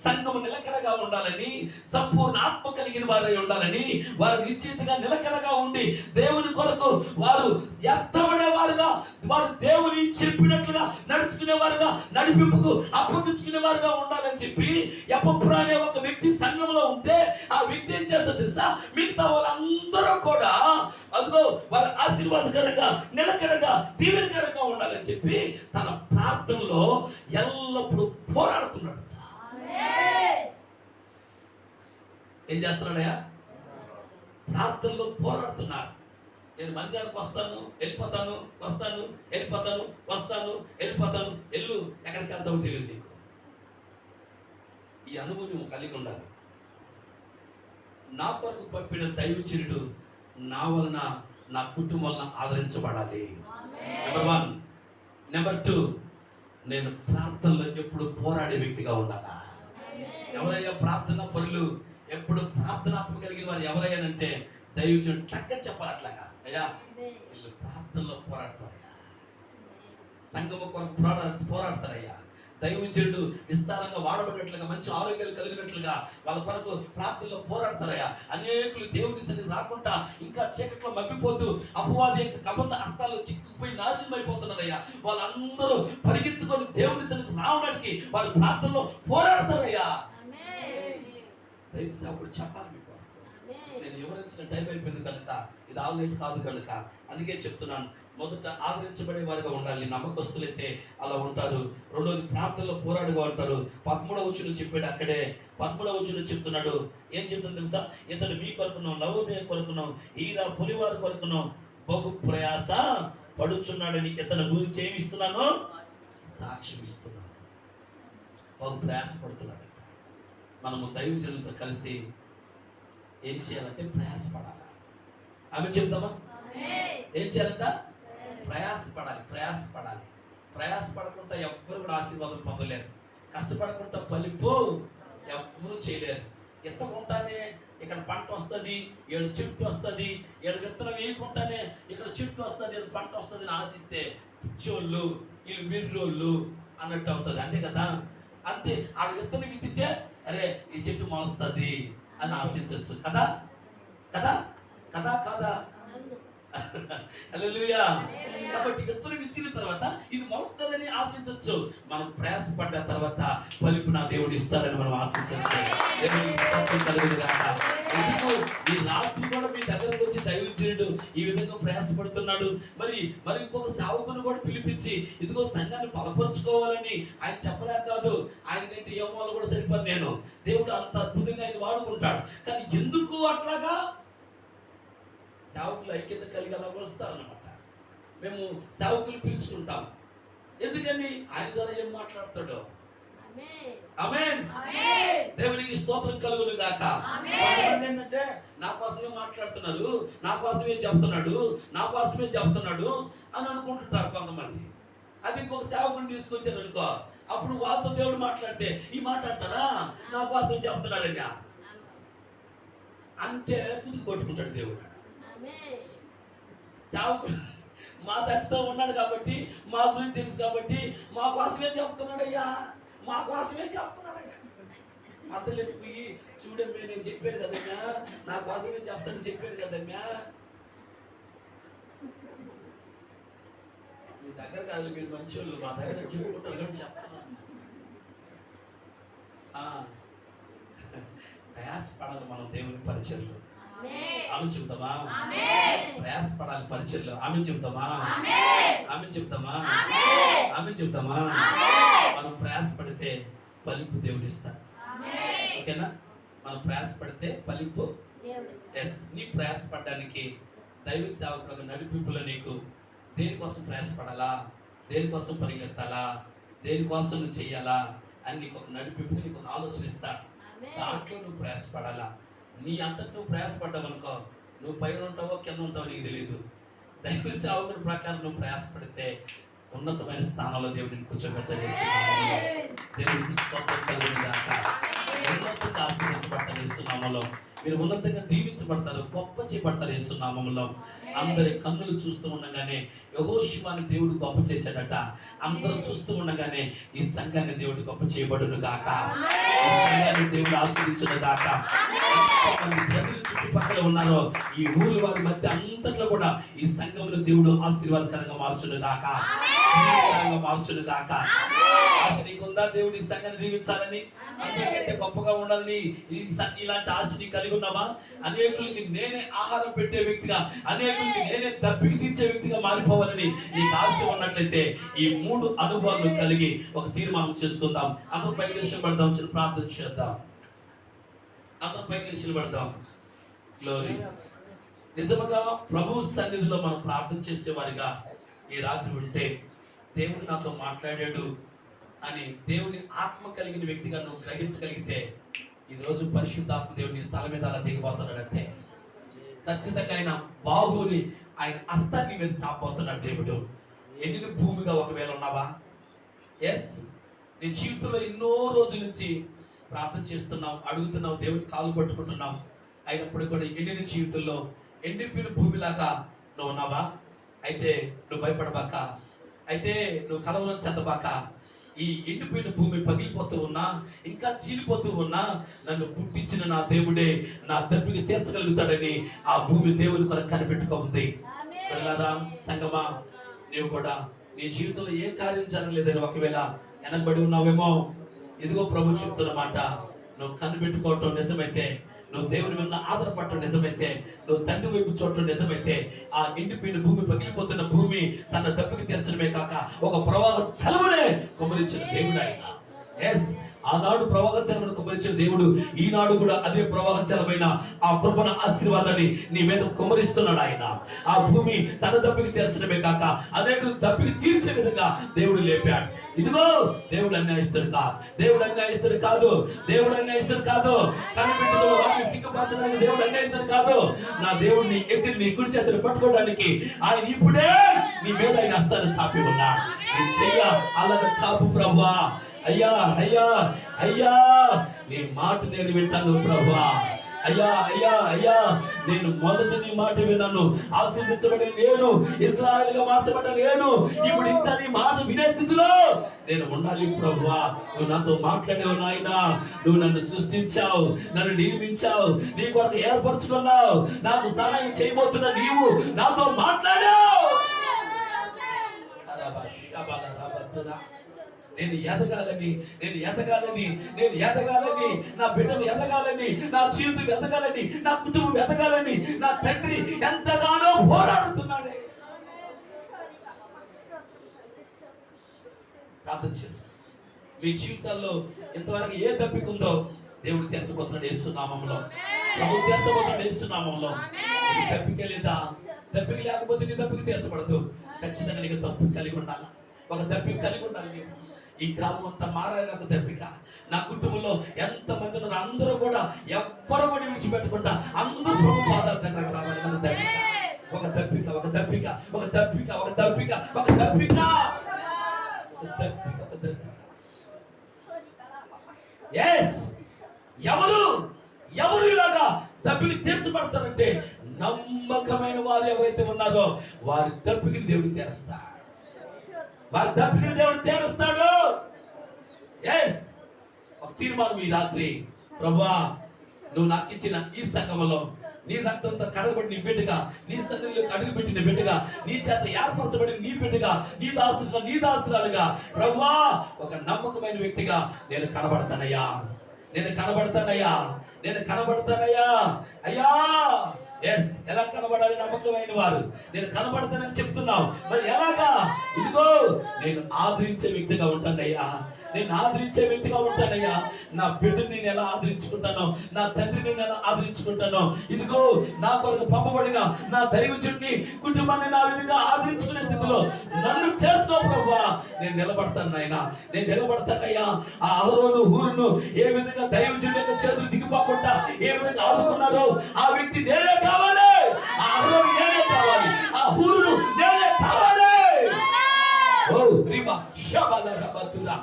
A: సంఘము నిలకడగా ఉండాలని, సంపూర్ణ ఆత్మ కలిగిన వారై ఉండాలని, వారు నిశ్చితగా నిలకడగా ఉండి దేవుని కొరకు వారు ఎత్తబడేవారుగా, వారు దేవుని చెప్పినట్లుగా నడుచుకునేవారుగా, నడిపింపుకు అప్పగించుకునేవారుగా ఉండాలని చెప్పి ఎపఫ్రా అనే ఒక వ్యక్తి సంఘంలో ఉంటే ఆ వ్యక్తి ఏం చేస్తారు తెలుసా? మిగతా వాళ్ళందరూ కూడా అదిగో వారు ఆశీర్వాదకరంగా, నిలకడగా, దీవెనకరంగా ఉండాలని చెప్పి తన ప్రార్థనలో ఎల్లప్పుడూ పోరాడుతున్నాడు. ఏం చేస్తున్నాడయా? ప్రార్థనలో పోరాడుతున్నాడు. నేను మందిరానికి వస్తాను, వెళ్ళిపోతాను, వస్తాను, వెళ్ళిపోతాను, వస్తాను, వెళ్ళిపోతాను. ఎల్లు ఎక్కడికి వెళ్తావో తెలియదు నీకు. ఈ అనుభవం నువ్వు కలిగి ఉండాలి. నా కొరకు పంపిన దైవజనుడు నా వలన, నా కుటుంబం వలన ఆదరించబడాలి. నెంబర్ 1. నెంబర్ 2, నేను ప్రార్థనలో ఎప్పుడు పోరాడే వ్యక్తిగా ఉండాలా. ఎవరయ్యా ప్రార్థన పరులు, ఎప్పుడు ప్రార్థనాత్మ కలిగిన వారు ఎవరయ్యానంటే దైవజనుడు టక్క చెప్పాలి. అట్లాగా అయ్యా వీళ్ళు ప్రార్థనలో పోరాడతారయ్యా, సంఘము కొరకు పోరాడతారయ్యా. దైవజనుడు విస్తారంగా వాడబడినట్లుగా, మంచి ఆరోగ్యాలు కలిగినట్లుగా వాళ్ళ కొరకు ప్రార్థనలో పోరాడతారయ్యా. అనేకులు దేవుని సన్నిధి రాకుండా ఇంకా చీకట్లో మగ్గిపోతూ అపవాది యొక్క కబంధ హస్తాలు చిక్కుకుపోయి నాశనం అయిపోతున్నారయ్యా. వాళ్ళందరూ పరిగెత్తుకొని దేవుని సన్నిధి రావడానికి వారు ప్రార్థనలో పోరాడతారయ్యా. దైవ సేవకుడు చెప్పాలి మీకు. నేను వివరించిన టైం అయిపోయింది కనుక, ఇది ఆల్రెడీ కాదు కనుక అందుకే చెప్తున్నాను. మొదట ఆదరించబడే వారిగా ఉండాలి. నమ్మకస్తులైతే అలా ఉంటారు. రెండోది ప్రార్థనలో పోరాడుగా ఉంటారు. 13వ వచనం చెప్పాడు. అక్కడే 13వ వచనం చెప్తున్నాడు. ఏం చెప్తుంది తెలుసా? ఇతడు మీ కొరకును, లవోదయ కొరకును, ఈరా పులివారి కొరకును బహు ప్రయాస పడుచున్నాడని ఇతను గురించి ఏమిస్తున్నాను? సాక్ష్యం ఇస్తున్నాను. బహు ప్రయాస పడుతున్నాడు. మనము దైవజనులతో కలిసి ఏం చేయాలంటే ప్రయాసపడాలి. ఆమె చెప్తామా? ఏం చేయాలంట? ప్రయాసపడాలి. ప్రయాసపడకుండా ఎవ్వరు కూడా ఆశీర్వాదం పొందలేరు. కష్టపడకుండా ఫలింపు ఎవ్వరూ చేయలేరు. ఎత్తకుంటానే ఇక్కడ పంట వస్తుంది, 7 చెట్టు వస్తుంది, 7 విత్తనం వేయకుండానే ఇక్కడ చెట్టు వస్తుంది, 7 పంట వస్తుంది అని ఆశిస్తే పిచ్చోళ్ళు వీళ్ళు వీర్రోళ్ళు అన్నట్టు అవుతుంది, అంతే కదా. అంతే, ఆ విత్తనం విత్తితే అరే ఈ చెట్టు మొలుస్తుంది అని ఆశించవచ్చు కదా కదా కదా కాదా? హల్లెలూయా. కాబట్టి విత్తనం విత్తిన తర్వాత ఇది మొలుస్తుందని ఆశించవచ్చు. మనం ప్రయాసపడ్డ తర్వాత పలుపు నా దేవుడు ఇస్తారని మనం ఆశించవచ్చు. దేవునికి స్తోత్రం కలుగును గాక. ఎందుకు ఈ రాత్రి కూడా మీ దగ్గరకు వచ్చి దైవజనుడు ఈ విధంగా ప్రయాసపడుతున్నాడు. మరి ఇంకొక సేవకుని కూడా పిలిపించి ఇదిగో సంఘాన్ని బలపరుచుకోవాలని ఆయన చెప్పలేక కాదు, ఆయనకంటే ఏ మూల కూడా సరిపోదు. నేను దేవుడు అంత అద్భుతంగా ఆయన వాడుకుంటాడు. కానీ ఎందుకు అట్లాగా సేవకులు ఐక్యత కలిగి అలా వస్తారన్నమాట. మేము సేవకులు పిలుచుకుంటాం. ఎందుకని ఆయన ద్వారా ఏం మాట్లాడతాడో. ఆమేన్. దేవునికి స్తోత్రం కలుగును గాక. కొంతమంది ఏంటంటే నా కోసమే మాట్లాడుతున్నారు, నా కోసమే చెప్తున్నాడు అని అనుకుంటుంటారు కొంతమంది. అది ఇంకొక సేవకుని తీసుకొచ్చారు అనుకో, అప్పుడు వాళ్ళతో దేవుడు మాట్లాడితే ఈ మాట్లాడతారా నా కోసం చెప్తున్నారని అంటే కుదిరి కొట్టుకుంటాడు దేవుడు. సేవకుడు మా దగ్గరతో ఉన్నాడు కాబట్టి, మా గురించి తెలుసు కాబట్టి మా కోసమే చెప్తున్నాడయ్యా. మద్దలు వేసిపోయి చూడమ్మే నేను చెప్పాను కదమ్మా, నా కోసమే చెప్తాను చెప్పాను కదమ్మా. మీ దగ్గర కాదు, మీరు మంచి వాళ్ళు, మా దగ్గర చెప్పుకుంటారు కాబట్టి చెప్తున్నాను. ప్రయాసపడాలి మనం దేవుని పరిచర్లో. ఆమె చెప్తామా? ప్రయాసపడాలి పరిచర్లో. ఆమె చెప్తామా? మనం ప్రయాసపడితే ఫలింపు దేవుడు ఇస్తాడు. ఓకేనా? మనం ప్రయాసపడితే ఫలింపు. ఎస్, నీ ప్రయాసపడడానికి దైవ సేవకుడు ఒక నడిపింపులో నీకు దేనికోసం ప్రయాసపడాలా, దేనికోసం పరిగెత్తాలా, దేనికోసం నువ్వు చెయ్యాలా అని నీకు ఒక నడిపింపు, నీకు ఒక ఆలోచన ఇస్తాడు. దాంట్లో నువ్వు ప్రయాసపడాలా. నీ అంతటి నువ్వు ప్రయాసపడ్డావు అనుకో, నువ్వు పైన ఉంటావో కింద ఉంటావో నీకు తెలియదు. దైవ సేవకుడి ప్రకారం నువ్వు ప్రయాసపడితే ఉన్నతమైన స్థానంలో దేవుడిని కూర్చోబెడతాడు. దేవుడికి స్తోత్రం కలుగును గాక. ఉన్నతంగా ఆశీర్వదించబడతారు యేసునామములో. మీరు ఉన్నతంగా దీవించబడతారు, గొప్ప చేయబడతారు యేసునామములో. అందరి కన్నులు చూస్తూ ఉండగానే యెహోషువని దేవుడు గొప్ప చేశాడట. అందరూ చూస్తూ ఉండగానే ఈ సంఘాన్ని దేవుడు గొప్ప చేయబడును గాక, ఈ సంఘాన్ని దేవుడు ఆశీర్వదించును గాక. ఎంతమంది ప్రజలు చుట్టుపక్కల ఉన్నారో ఈ ఊరి వారి మధ్య అంతట్లో కూడా ఈ సంఘమును దేవుడు ఆశీర్వాదకరంగా మార్చును గాక, దీవెనకరంగా మార్చును గాక. ఆశ నీకుందా దేవుడు ఈ సంఘాన్ని దీవించాలని, అందరికంటే గొప్పగా ఉండాలని ఇలాంటి ఆశ నీ కలిగి ఉన్నావా? అనేకులకి నేనే ఆహారం పెట్టే వ్యక్తిగా, అనేకులకి నేనే దప్పికి తీర్చే వ్యక్తిగా మారిపోవాలని నీకు ఆశ ఉన్నట్లయితే ఈ 3 అనుభవాలు కలిగి ఒక తీర్మానం చేసుకుందాం. అందరూ పైకి లేచి పడదాం, చిన్న ప్రార్థన చేద్దాం. అందరూ పైకి లేచి పడదాం. గ్లోరీ. నిజముగా ప్రభు సన్నిధిలో మనం ప్రార్థన చేసేవారిగా ఈ రాత్రి ఉంటే దేవుడు నాతో మాట్లాడాడు అని దేవుని ఆత్మ కలిగిన వ్యక్తిగా నువ్వు గ్రహించగలిగితే ఈరోజు పరిశుద్ధాత్మ దేవుని తల మీద అలా దిగిపోతున్నాడు. అంతే, ఖచ్చితంగా ఆయన బాహుని, ఆయన హస్తాన్ని మీద చాపబోతున్నాడు దేవుడు. ఎన్ని భూమిగా ఒకవేళ ఉన్నావా? ఎస్, నీ జీవితంలో ఎన్నో రోజుల నుంచి ప్రార్థన చేస్తున్నావు, అడుగుతున్నావు, దేవుని కాలు పట్టుకుంటున్నావు. అయినప్పుడు కూడా ఎండిన జీవితంలో ఎండిపోయిన భూమిలాగా నువ్వు ఉన్నావా? అయితే నువ్వు భయపడబాక, అయితే నువ్వు కలవరం చెందబాక. ఈ ఎండిపోయిన భూమి పగిలిపోతూ ఉన్నా, ఇంకా చీలిపోతూ ఉన్నా, నన్ను పుట్టించిన నా దేవుడే నా దప్పికి తీర్చగలుగుతాడని ఆ భూమి దేవుని కొరకు కనిపెట్టుకోండి. వెళ్ళారా సంగమా, నీవు కూడా నీ జీవితంలో ఏ కార్యం జరగలేదని ఒకవేళ వెనకబడి ఉన్నావేమో, ఇదిగో ప్రభు చెప్తున్న మాట, నువ్వు కనిపెట్టుకోవటం నిజమైతే, నువ్వు దేవుని మీద ఆధారపడటం నిజమైతే, నువ్వు తండ్రి వైపు చూడటం నిజమైతే, ఆ ఎండిపోయిన భూమి పగిలిపోతున్న భూమి తన దప్పికి తీర్చడమే కాక ఒక ప్రవాహ చలవనే కుమరించిన దేవుడు ఆయన. ఎస్, ఆనాడు ప్రవాహ జలమును కుమరించిన దేవుడు ఈనాడు కూడా అదే ప్రవాహ జలమైన ఆ కృపణ ఆశీర్వాదాన్ని నీ మీద కుమరిస్తున్నాడు ఆయన. ఆ భూమి తన దప్పికి తీర్చడమే కాక అనేకులు దప్పికి తీర్చే విధంగా దేవుడు లేపాడు. ఇదిగో దేవుడు అన్యాయస్తుడు కాదు, దేవుడు అన్యాయస్తుడు కాదు, దేవుడు అన్యాయస్తుడు కాదు. కనిపెట్టుకున్న వారిని సిగ్గుపరచడానికి దేవుడు అన్యాయస్తుడు కాదు. నా దేవుడిని ఎత్తి నీ కుడి చేతిని పట్టుకోవడానికి ఆయన ఇప్పుడే నీ మీద ఆయన హస్తాన్ని చాపి ఉన్నాడు. నీ చెయ్య అలాగ చాపు ప్రభువా. అయ్యా అయ్యా అయ్యా, నీ మాట నేను వింటాను ప్రభువా. అయ్యా అయ్యా అయ్యా, నేను మొదట నీ మాట విన్నాను, ఆశీర్వదించబడిన నేను, ఇశ్రాయేలుగా మార్చబడ్డ నేను ఇప్పుడు ఇంకా నీ మాట వినే స్థితిలో నేను ఉండాలి ప్రభువా. నువ్వు నాతో మాట్లాడావు నాయనా, నువ్వు నన్ను సృష్టించావు, నన్ను నిర్మించావు, నీ కొరకు ఏర్పరచుకున్నావు, నాకు సహాయం చేయబోతున్న నీవు నాతో మాట్లాడావు. నేను ఎదగాలని, నేను ఎదగాలని, నేను ఎదగాలని, నా బిడ్డలు ఎదగాలని, నా జీవితం ఎదగాలని, నా కుటుంబం ఎదగాలని నా తండ్రి ఎంతగానో పోరాడుతున్నాడే. ప్రార్థన చేశాను. మీ జీవితాల్లో ఇంతవరకు ఏ దప్పిక ఉందో దేవుడు తీర్చబోతున్నాడు యేసునామంలో. ప్రభు తీర్చబోతున్నాడు యేసునామంలో. నీ దప్పిక లేదా? దప్పిక లేకపోతే నీ దప్పిక తీర్చబడదు. ఖచ్చితంగా నీకు దప్పిక కలిగి ఉండాలి, ఒక దప్పిక కలిగి ఉండాలి. ఈ గ్రామం అంతా మారాలి ఒక దప్పిక. నా కుటుంబంలో ఎంతమంది ఉన్నారు, అందరూ కూడా ఎవ్వరు కూడా విడిచిపెట్టకుండా అందరూ ప్రభు పాదాల దగ్గర రావాలి. మన దప్పిక, ఒక దప్పిక, ఒక దప్పిక, ఒక దప్పిక, ఒక దప్పిక, ఒక దప్పిక, ఒక దప్పిక, ఒక దప్పిక. ఎస్, ఎవరు ఇలాగా దప్పిక తీర్చబడతారంటే నమ్మకమైన వారు ఎవరైతే ఉన్నారో వారి దప్పికని దేవుడు తీరుస్తాడు, వారి దప్పికని దేవుడు తీరుస్తాడు. ఎస్, ఒక తీర్మానం ఈ రాత్రి, ప్రభువా నువ్వు నాకు ఇచ్చిన ఈ సంఘములో నీ రక్తంతో కడగబడి నీ బిడ్డగా, నీ సన్నిధిలోకి అడుగుపెట్టిన బిడ్డగా, నీ చేత ఏర్పరచబడిన నీ బిడ్డగా, నీ దాసుగా, నీ దాసురాలుగా ప్రభువా ఒక నమ్మకమైన వ్యక్తిగా నేను కనబడతానయ్యా, నేను కనబడతానయ్యా, నేను కనబడతానయ్యా. అయ్యా ఎస్, ఎలా కనబడాలి? నమ్మకమైన వారు నేను కనబడతానని చెప్తున్నావు, మరి ఎలాగా? ఇదిగో నేను ఆదరించే వ్యక్తిగా ఉంటానయ్యా, నేను ఆదరించే వ్యక్తిగా ఉంటానయ్యా. నా బిడ్డని నేను ఎలా ఆదరించుకుంటానో, నా తండ్రిని నేను ఎలా ఆదరించుకుంటానో, ఇదిగో నా కొరకు పంపబడిన నా దైవజనుడిని, కుటుంబాన్ని నా విధంగా ఆదరించుకునే స్థితిలో నన్ను చేసుకో ప్రభువా. నేను నిలబడతాను నాయనా, నేను నిలబడతానయ్యా. ఆ అహరోను హూరును ఏ విధంగా దైవజనుడి యొక్క చేతులు దిగిపోకుండా ఏ విధంగా ఆదుకున్నారో ఆ వ్యక్తి నేనే కావాలి, ఆ అహరోను నేనే కావాలి, ఆ హూరును నేనే కావాలి. ఓ రిబా షబల రబతురా,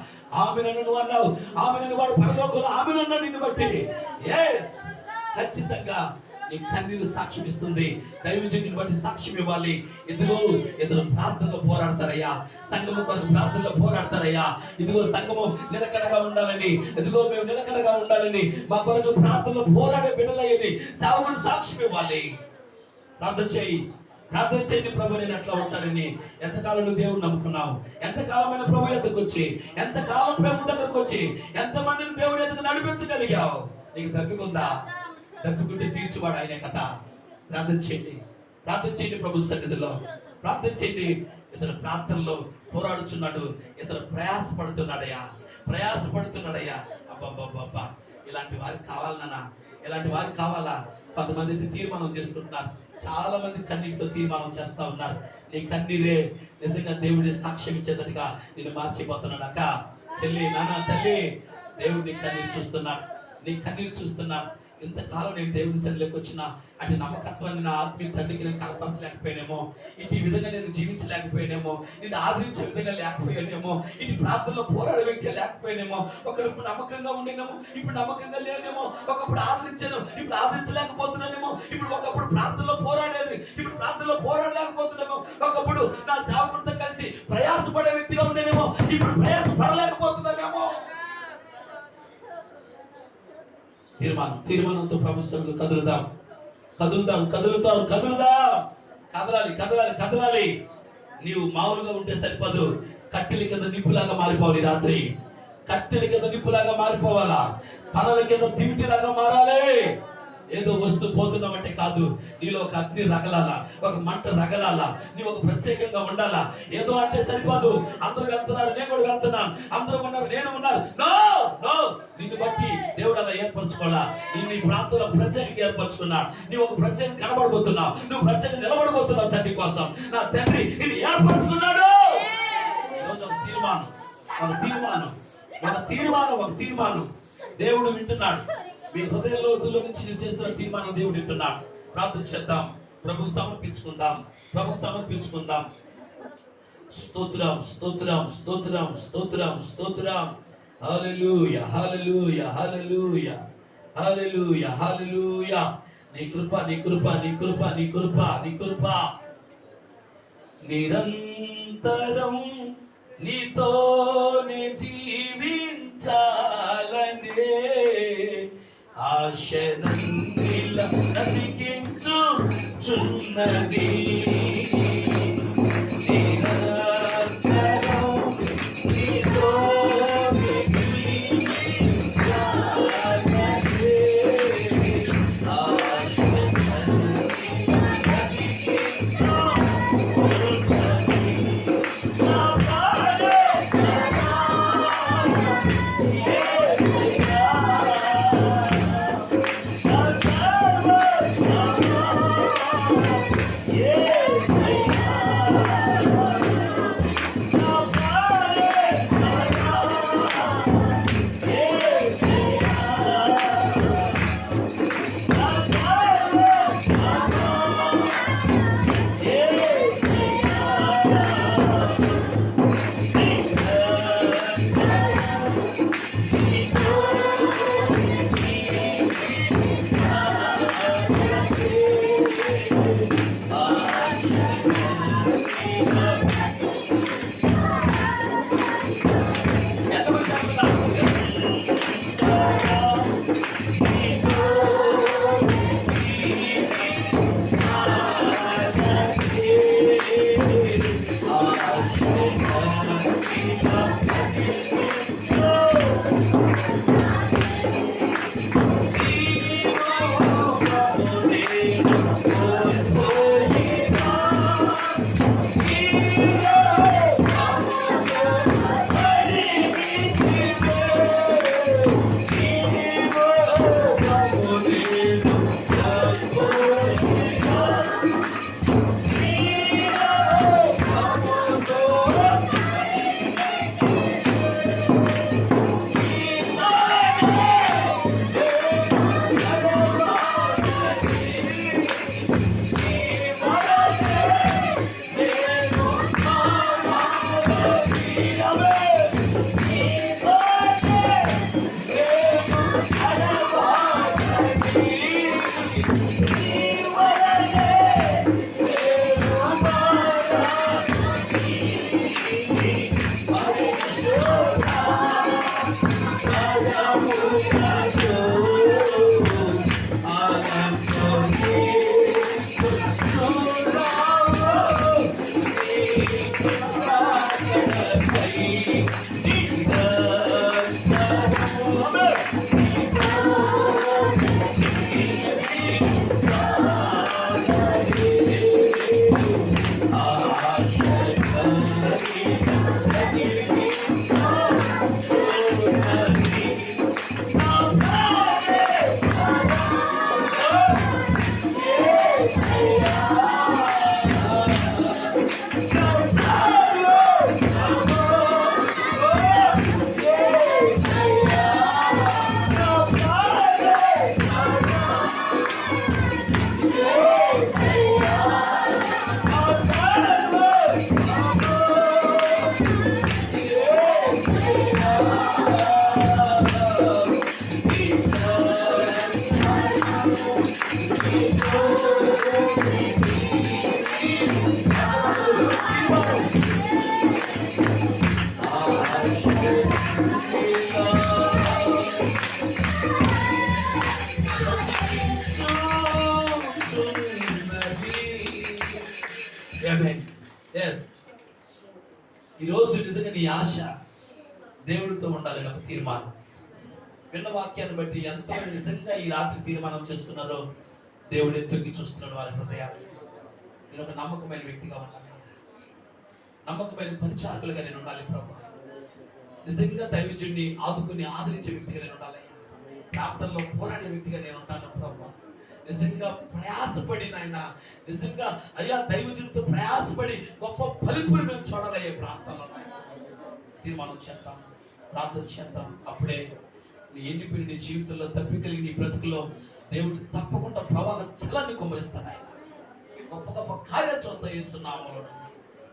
A: ఆమెను నువ్వు అన్నావు, ఆమెను వాడు పరలోకంలో ఆమెను నిన్ను బట్టి. ఎస్, ఖచ్చితంగా నీ కన్నీరు సాక్ష్యం ఇస్తుంది, దైవజనుడిని బట్టి సాక్ష్యం ఇవ్వాలి. ఇదిగో ఇతను ప్రార్థనలో పోరాడతారయ్యా, సంఘము కొరకు ప్రార్థనలో పోరాడతారయ్యా. ఇదిగో సంఘము నిలకడగా ఉండాలని, ఇదిగో మేము నిలకడగా ఉండాలని, మా కొరకు ప్రార్థనలో పోరాడే బిడ్డలయ్యని సేవకుడు సాక్ష్యం ఇవ్వాలి. ప్రార్థన చేయి, ప్రార్థన చేయండి. ప్రభు నేను అట్లా ఉంటానని. ఎంతకాలం నువ్వు దేవుడు నమ్ముకున్నావు? ఎంతకాలమైన ప్రభు ఎద్దకు వచ్చి, ఎంతకాలం ప్రభు దగ్గరకు వచ్చి ఎంతమందిని దేవుడి ఎద్దకు నడిపించగలిగావు? నీకు దప్పికుందా? దప్పికుంటే తీర్చువాడు ఆయన కథ. ప్రార్థన చేయండి, ప్రార్థన చేయండి ప్రభు సన్నిధిలో, ప్రార్థన చేయండి. ఇతను ప్రార్థనలో పోరాడుచున్నాడు, ఇతను ప్రయాసపడుతున్నాడయ్యా, ప్రయాసపడుతున్నాడయ్యా. అబ్బబ్బబ్బబ్బా, ఇలాంటి వారికి కావాలన్నా, ఇలాంటి వారికి కావాలా? కొంతమంది అయితే తీర్మానం చేసుకుంటున్నారు, చాలా మంది కన్నీటితో తీర్మానం చేస్తా ఉన్నారు. నీ కన్నీరే నిజంగా దేవుడి సాక్ష్యం ఇచ్చేటట్టుగా నేను మార్చిపోతున్నాడు. అక్క, చెల్లి, నాన్న, తల్లి, దేవుడు నీ కన్నీరు చూస్తున్నాడు, నీ కన్నీరు చూస్తున్నాడు. ఇంతకాలం నేను దేవుడి సన్నిధిలోకి వచ్చిన అటు నమ్మకత్వాన్ని నా ఆత్మీయ తండ్రికి నేను కనపరచలేకపోయానేమో, ఇటు ఈ విధంగా నేను జీవించలేకపోయానేమో, నేను ఆదరించే విధంగా లేకపోయానేమో, ఇటు ప్రార్థనలో పోరాడే వ్యక్తి లేకపోయానేమో, ఒకప్పుడు నమ్మకంగా ఉండేనేమో, ఇప్పుడు నమ్మకంగా లేనేమో, ఒకప్పుడు ఆదరించాను ఇప్పుడు ఆదరించలేకపోతున్నానేమో, ఇప్పుడు ఒకప్పుడు ప్రార్థనలో పోరాడేది ఇప్పుడు ప్రార్థనలో పోరాడలేకపోతున్నామో, ఒకప్పుడు నా సేవకుడితో కలిసి ప్రయాసపడే వ్యక్తిగా ఉండేనేమో, ఇప్పుడు ప్రయాసపడలేకపోతున్నానేమో. తీర్మానంతో ప్రభు సన్నిధిలో కదులుదాం, కదులుదాం, కదులుతాం, కదులుదాం, కదలాలి, కదలాలి, కదలాలి. నీవు మామూలుగా ఉంటే సరిపోదు, కట్టెల కింద నిప్పులాగా మారిపోవాలి. రాత్రి కట్టెల కింద నిప్పులాగా మారిపోవాలా, పనుల కింద దివిటిలాగా మారాలి. ఏదో వస్తూ పోతున్నామంటే కాదు, నీలో ఒక అగ్ని రగలాలా, ఒక మంట రగలాలా, నీవు ఒక ప్రత్యేకంగా ఉండాలా. ఏదో అంటే సరిపోదు. అందరూ వెళ్తున్నారు, నేను కూడా వెళ్తున్నాను, అందరూ ఉన్నారు, నేను ఉన్నాను. నో నో, నిన్ను బట్టి దేవుడు అలా ఏర్పరచుకోవాలా. నిన్ను ఈ ప్రాంతంలో ప్రత్యేకంగా ఏర్పరచుకున్నా, నీవు ఒక ప్రత్యేకంగా కనబడబోతున్నావు, నువ్వు ప్రత్యేకంగా నిలబడబోతున్నావు తండ్రి కోసం. నా తండ్రి నిన్ను ఏర్పరచుకున్నాడు. ఈరోజు ఒక తీర్మానం, ఒక తీర్మానం, ఒక తీర్మానం, ఒక తీర్మానం దేవుడు వింటున్నాడు. మీ హృదయ లోతుల్లో నుంచి నేను చేస్తున్న తీర్మానం దేవుడు వింటున్నాడు. ప్రార్థన చేద్దాం, ప్రభుకు సమర్పించుకుందాం, ప్రభుకు సమర్పించుకుందాం. స్తోత్రం, స్తోత్రం, స్తోత్రం, స్తోత్రం, స్తోత్రం. హల్లెలూయా, హల్లెలూయా, హల్లెలూయా. హల్లెలూయా హల్లెలూయా. నీ కృప నీ కృప నీ కృప నీ కృప నీ కృప నిరంతరం నీతోనే జీవించాలనే ఆశనన్నిలా బ్రతికించుచున్నది. నిరంతరం నీతోనే జీవించాలనే ఈరోజు నిజంగా నీ ఆశ దేవుడితో ఉండాలని ఒక తీర్మానం. విన్న వాక్యాన్ని బట్టి ఎంతమంది నిజంగా ఈ రాత్రి తీర్మానం చేసుకున్నారో దేవుడు తొంగి చూస్తున్నాడు వారి హృదయాలు. నేను ఒక నమ్మకమైన వ్యక్తిగా ఉండాలి, నమ్మకమైన పరిచారకులుగా నేను ఉండాలి ప్రభు. నిజంగా దైవజుడిని ఆదుకుని ఆదరించే వ్యక్తిగా నేను ఉండాలి. ప్రార్థనలో పోరాడే వ్యక్తిగా నేను ఉంటాను ప్రభు. నిజంగా ప్రయాసపడి నాయన, నిజంగా అయ్యా దైవజనుడితో ప్రయాసపడి గొప్ప ఫలిపుని మేము చూడాలయ్యే ప్రాంతంలో తీర్మానం చేద్దాం, ప్రార్థన చేద్దాం. అప్పుడే నీ ఎండిపోయిన నీ జీవితంలో తప్పికలిగి నీ బ్రతుకులో దేవుడు తప్పకుండా ప్రవాహ జలాన్ని కుమ్మరిస్తాడు. ఆయన గొప్ప గొప్ప కార్యాలు చూస్తా చేస్తున్నాము.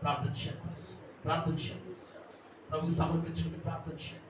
A: ప్రార్థన చేద్దాం, ప్రార్థన చేద్దాం, ప్రభుకి సమర్పించుకుని ప్రార్థన చేద్దాం.